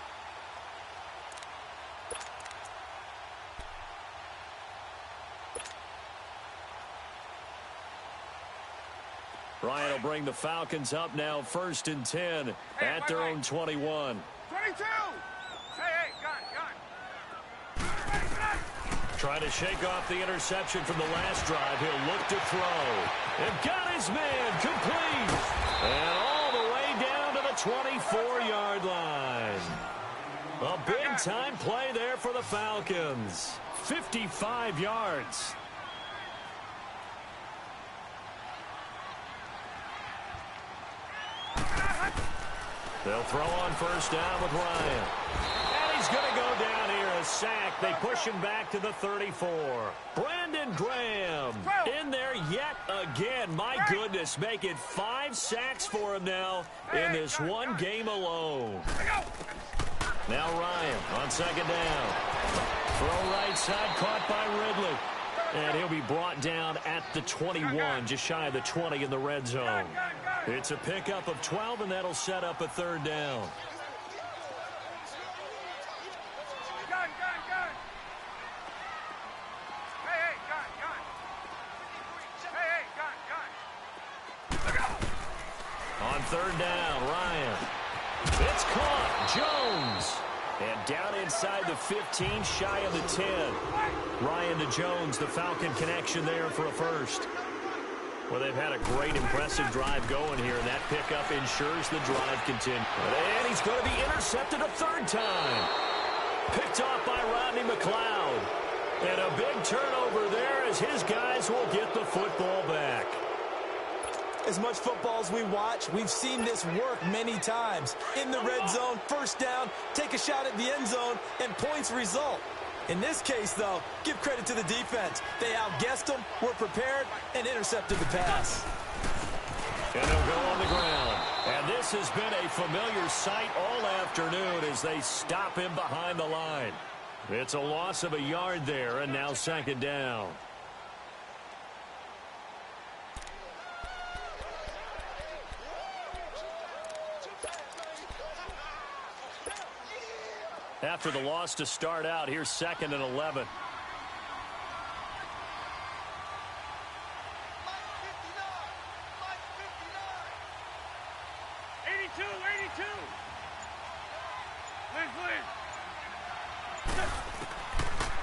Ryan will bring the Falcons up now 1st and 10 at their own 21. 22! Hey, gun. Trying to shake off the interception from the last drive. He'll look to throw. And got his man complete. And all the way down to the 24-yard line. A big-time play there for the Falcons. 55 yards. They'll throw on 1st down with Ryan. And he's going to go down here. A sack. They push him back to the 34. Brandon Graham in there yet again. My goodness, make it 5 sacks for him now in this one game alone. Now Ryan on 2nd down. Throw right side, caught by Ridley. And he'll be brought down at the 21, just shy of the 20 in the red zone. It's a pickup of 12, and that'll set up a 3rd down. Gun. Hey, gun. On 3rd down, Ryan. It's caught. Jones. And down inside the 15, shy of the 10. Ryan to Jones, the Falcon connection there for a first. Well, they've had a great, impressive drive going here, and that pickup ensures the drive continues. And he's going to be intercepted a 3rd time. Picked off by Rodney McLeod. And a big turnover there as his guys will get the football back. As much football as we watch, we've seen this work many times. In the red zone, first down, take a shot at the end zone, and points result. In this case, though, give credit to the defense. They outguessed them, were prepared, and intercepted the pass. And they'll go on the ground. And this has been a familiar sight all afternoon as they stop him behind the line. It's a loss of a yard there, and now second down. After the loss to start out, here's 2nd and 11.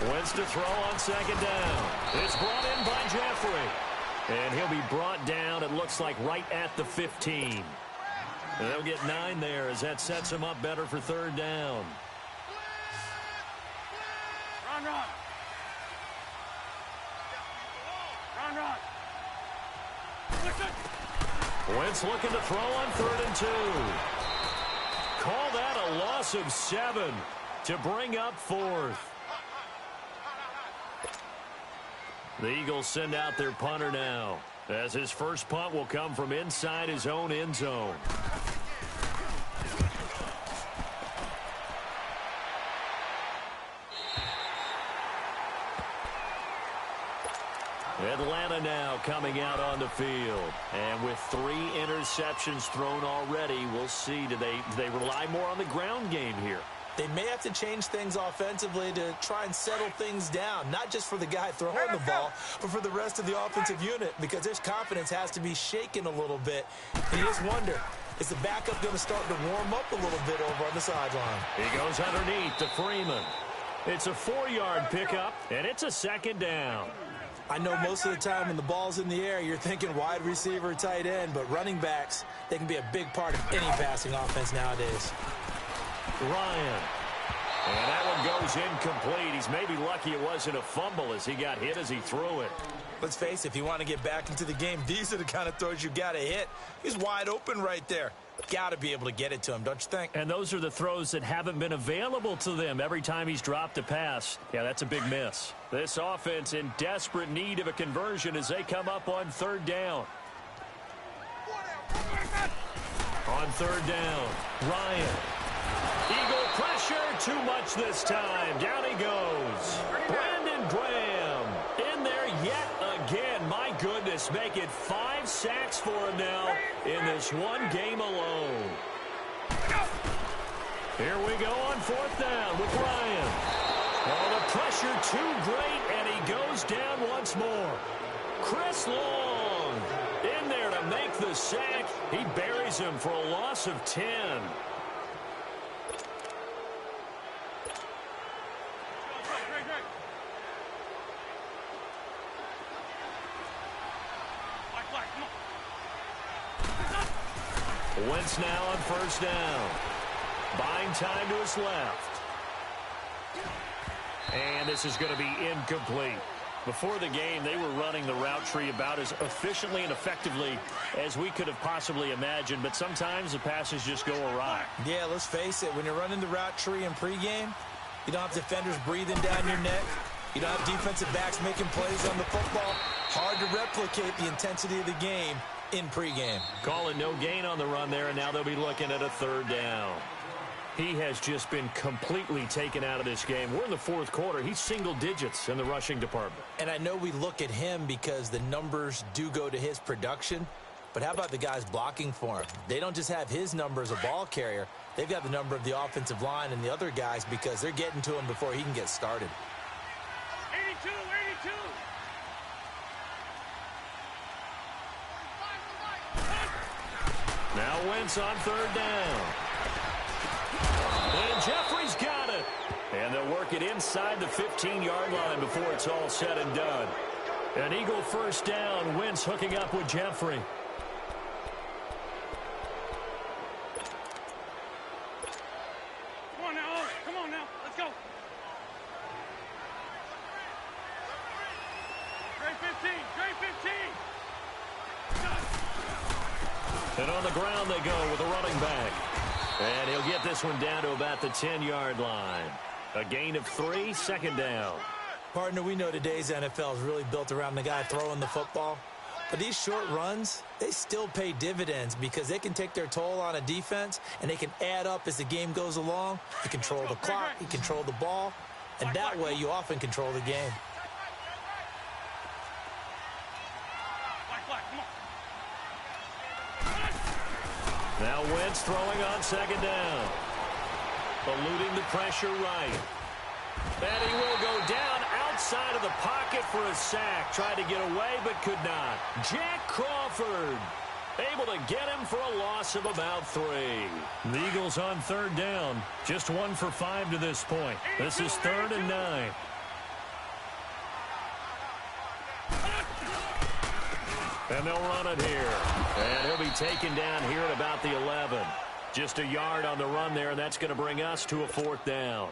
Wins to throw on second down. It's brought in by Jeffrey. And he'll be brought down, it looks like, right at the 15. And they'll get 9 there as that sets him up better for third down. Run. Wentz looking to throw on 3rd and 2. Call that a loss of 7 to bring up 4th. The Eagles send out their punter now, as his first punt will come from inside his own end zone. Atlanta now coming out on the field. And with 3 interceptions thrown already, we'll see. Do they rely more on the ground game here? They may have to change things offensively to try and settle things down, not just for the guy throwing the ball, but for the rest of the offensive unit, because their confidence has to be shaken a little bit. And you just wonder, is the backup going to start to warm up a little bit over on the sideline? He goes underneath to Freeman. It's a 4-yard pickup, and it's a second down. I know most of the time when the ball's in the air, you're thinking wide receiver, tight end, but running backs, they can be a big part of any passing offense nowadays. Ryan. And that one goes incomplete. He's maybe lucky it wasn't a fumble as he got hit as he threw it. Let's face it, if you want to get back into the game, these are the kind of throws you got to hit. He's wide open right there. Got to be able to get it to him, don't you think? And those are the throws that haven't been available to them every time he's dropped a pass. Yeah, that's a big miss. This offense in desperate need of a conversion as they come up on 3rd down. On 3rd down, Ryan. Eagle pressure, too much this time. Down he goes. Brandon Graham in there yet again. My goodness, make it 5 sacks for him now in this one game alone. Here we go on 4th down with Ryan. Oh, the pressure too great, and he goes down once more. Chris Long in there to make the sack. He buries him for a loss of 10. Wentz now on 1st down. Buying time to his left. And this is going to be incomplete. Before the game, they were running the route tree about as efficiently and effectively as we could have possibly imagined, but sometimes the passes just go awry. Yeah, let's face it, when you're running the route tree in pregame, you don't have defenders breathing down your neck. You don't have defensive backs making plays on the football. Hard to replicate the intensity of the game in pregame. Calling no gain on the run there, and now they'll be looking at a 3rd down. He has just been completely taken out of this game. We're in the 4th quarter. He's single digits in the rushing department. And I know we look at him because the numbers do go to his production, but how about the guys blocking for him? They don't just have his number as a ball carrier. They've got the number of the offensive line and the other guys because they're getting to him before he can get started. 82. Now Wentz on 3rd down. And Jeffrey's got it. And they'll work it inside the 15-yard line before it's all said and done. An Eagle 1st down. Wentz hooking up with Jeffrey. Come on now, let's go. And on the ground they go with a running back. And he'll get this one down to about the 10-yard line. A gain of 3, second down. Partner, we know today's NFL is really built around the guy throwing the football. But these short runs, they still pay dividends because they can take their toll on a defense, and they can add up as the game goes along. You control the clock, you control the ball, and that way you often control the game. Now Wentz throwing on second down. Eluding the pressure right. And he will go down outside of the pocket for a sack. Tried to get away, but could not. Jack Crawford able to get him for a loss of about 3. The Eagles on third down. Just 1 for 5 to this point. This is 3rd and 9. And they'll run it here. And he'll be taken down here at about the 11. Just a yard on the run there, and that's going to bring us to a 4th down.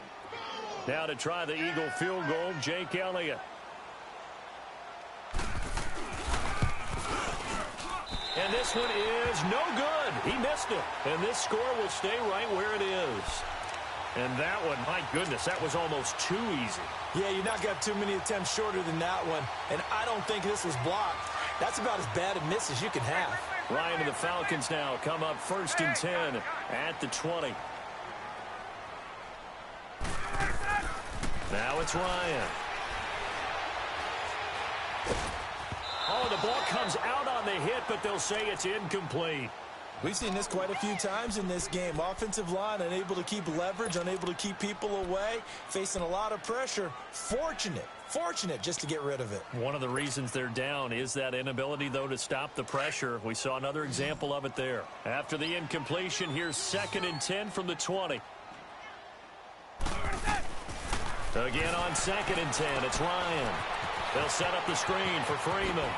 Now to try the Eagle field goal, Jake Elliott. And this one is no good. He missed it. And this score will stay right where it is. And that one, my goodness, that was almost too easy. Yeah, you're not going to have too many attempts shorter than that one. And I don't think this was blocked. That's about as bad a miss as you can have. Ryan and the Falcons now come up 1st and 10 at the 20. Now it's Ryan. Oh, the ball comes out on the hit, but they'll say it's incomplete. We've seen this quite a few times in this game. Offensive line unable to keep leverage, unable to keep people away, facing a lot of pressure. Fortunate just to get rid of it. One of the reasons they're down is that inability, though, to stop the pressure. We saw another example of it there. After the incompletion, here's 2nd and 10 from the 20. Again on 2nd and 10, it's Ryan. They'll set up the screen for Freeman.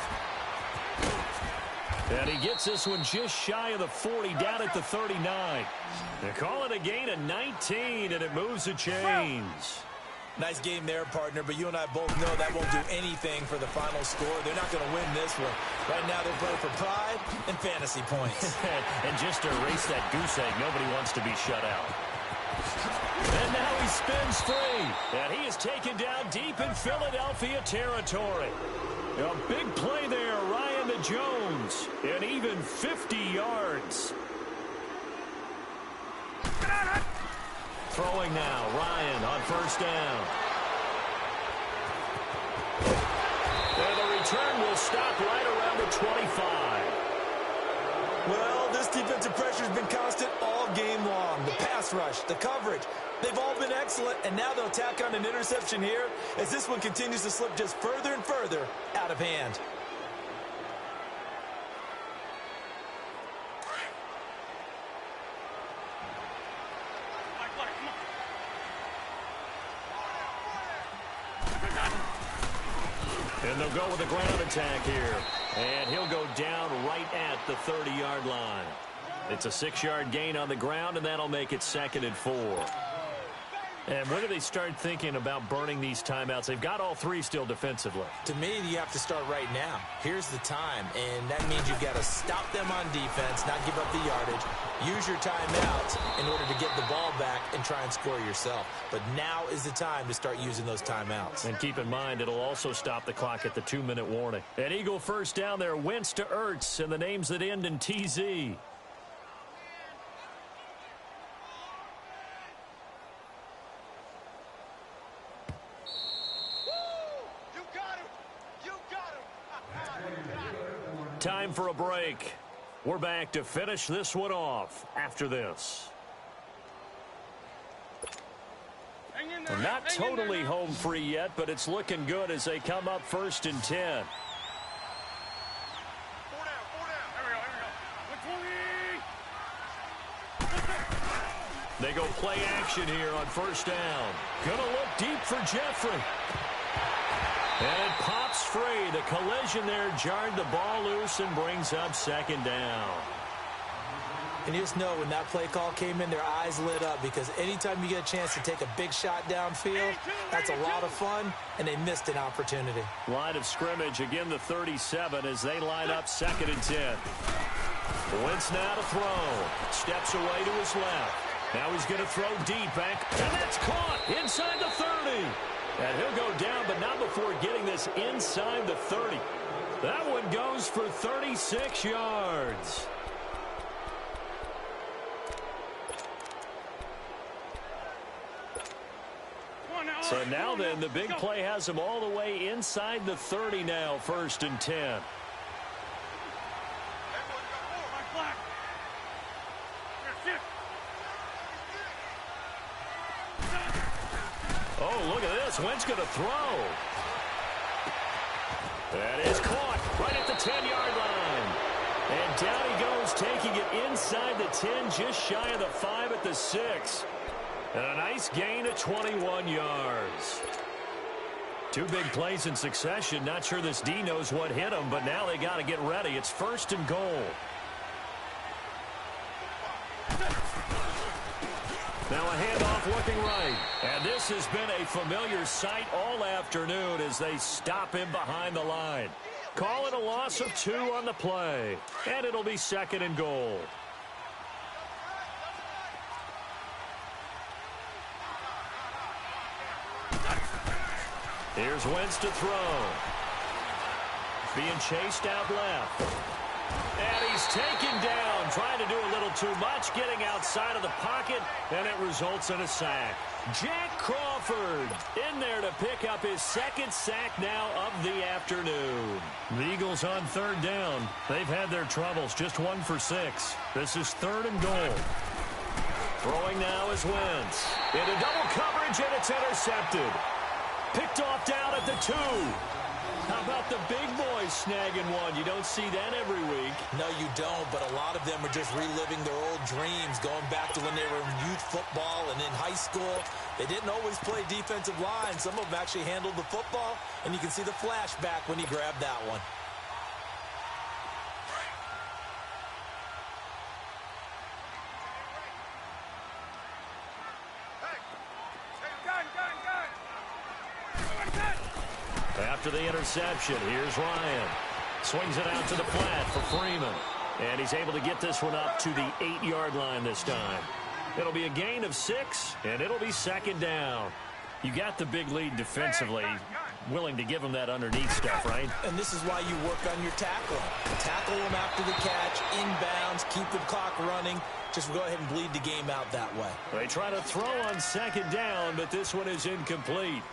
And he gets this one just shy of the 40, down at the 39. They call it a gain of 19, and it moves the chains. Nice game there, partner, but you and I both know that won't do anything for the final score. They're not going to win this one. Right now they're playing for pride and fantasy points. And just to erase that goose egg, nobody wants to be shut out. And now he spins free. And he is taken down deep in Philadelphia territory. A big play there, Ryan to Jones. And even 50 yards. Throwing now, Ryan on 1st down. And the return will stop right around the 25. Well, this defensive pressure has been constant all game long. The pass rush, the coverage, they've all been excellent, and now they'll tack on an interception here as this one continues to slip just further and further out of hand. And they'll go with a ground attack here. And he'll go down right at the 30-yard line. It's a 6-yard gain on the ground, and that'll make it 2nd and 4. And when do they start thinking about burning these timeouts? They've got all 3 still defensively. To me, you have to start right now. Here's the time, and that means you've got to stop them on defense, not give up the yardage, use your timeouts in order to get the ball back and try and score yourself. But now is the time to start using those timeouts. And keep in mind, it'll also stop the clock at the 2-minute warning. An Eagle 1st down there, Wentz to Ertz, and the names that end in TZ. Time for a break. We're back to finish this one off after this. We're not totally home free yet, but it's looking good as they come up 1st and 10. They go play action here on 1st down. Gonna look deep for Jeffrey. And it pops free. The collision there jarred the ball loose and brings up 2nd down. And you just know when that play call came in, their eyes lit up because anytime you get a chance to take a big shot downfield, that's a lot of fun, and they missed an opportunity. Line of scrimmage, again the 37 as they line up 2nd and 10. Wentz now to throw. Steps away to his left. Now he's going to throw deep back, and that's caught inside the 30. And he'll go down, but not before getting this inside the 30. That one goes for 36 yards. So now then, the big play has him all the way inside the 30 now, 1st and 10. Oh, look at this. Wentz going to throw. That is caught right at the 10-yard line. And down he goes, taking it inside the 10, just shy of the 5 at the 6. And a nice gain of 21 yards. 2 big plays in succession. Not sure this D knows what hit him, but now they got to get ready. It's 1st and goal. Now a handoff looking right. And this has been a familiar sight all afternoon as they stop him behind the line. Call it a loss of 2 on the play. And it'll be 2nd and goal. Here's Wentz to throw. Being chased out left. And he's taken down, trying to do a little too much, getting outside of the pocket, and it results in a sack. Jack Crawford in there to pick up his 2nd sack now of the afternoon. The Eagles on 3rd down. They've had their troubles, just 1 for 6. This is 3rd and goal. Throwing now is Wentz. Into double coverage, and it's intercepted. Picked off down at the 2. How about the big boys snagging one? You don't see that every week. No, you don't, but a lot of them are just reliving their old dreams, going back to when they were in youth football and in high school. They didn't always play defensive line. Some of them actually handled the football, and you can see the flashback when he grabbed that one. After the interception, here's Ryan. Swings it out to the flat for Freeman. And he's able to get this one up to the 8-yard line this time. It'll be a gain of 6, and it'll be 2nd down. You got the big lead defensively. Willing to give him that underneath stuff, right? And this is why you work on your tackling. Tackle them after the catch, inbounds, keep the clock running. Just go ahead and bleed the game out that way. They try to throw on 2nd down, but this one is incomplete.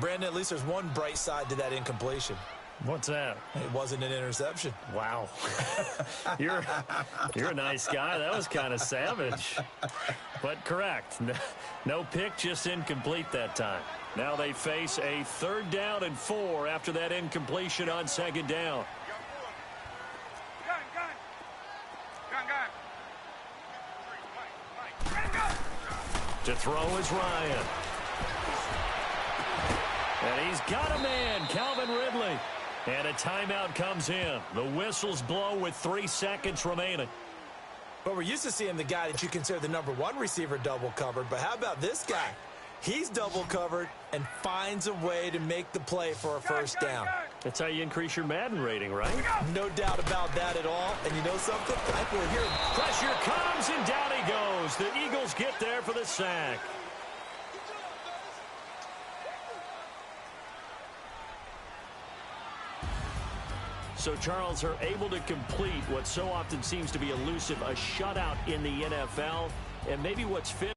Brandon, at least there's one bright side to that incompletion. What's that? It wasn't an interception. Wow. You're a nice guy. That was kind of savage. But correct. No pick, just incomplete that time. Now they face a 3rd down and 4 after that incompletion on 2nd down. To throw is Ryan. And he's got a man, Calvin Ridley. And a timeout comes in. The whistles blow with 3 seconds remaining. Well, we're used to seeing the guy that you consider the #1 receiver double covered, but how about this guy? He's double covered and finds a way to make the play for a 1st down. That's how you increase your Madden rating, right? No doubt about that at all. And you know something? I think we're here. Pressure comes, and down he goes. The Eagles get there for the sack. So Charles are able to complete what so often seems to be elusive, a shutout in the NFL, and maybe what's fit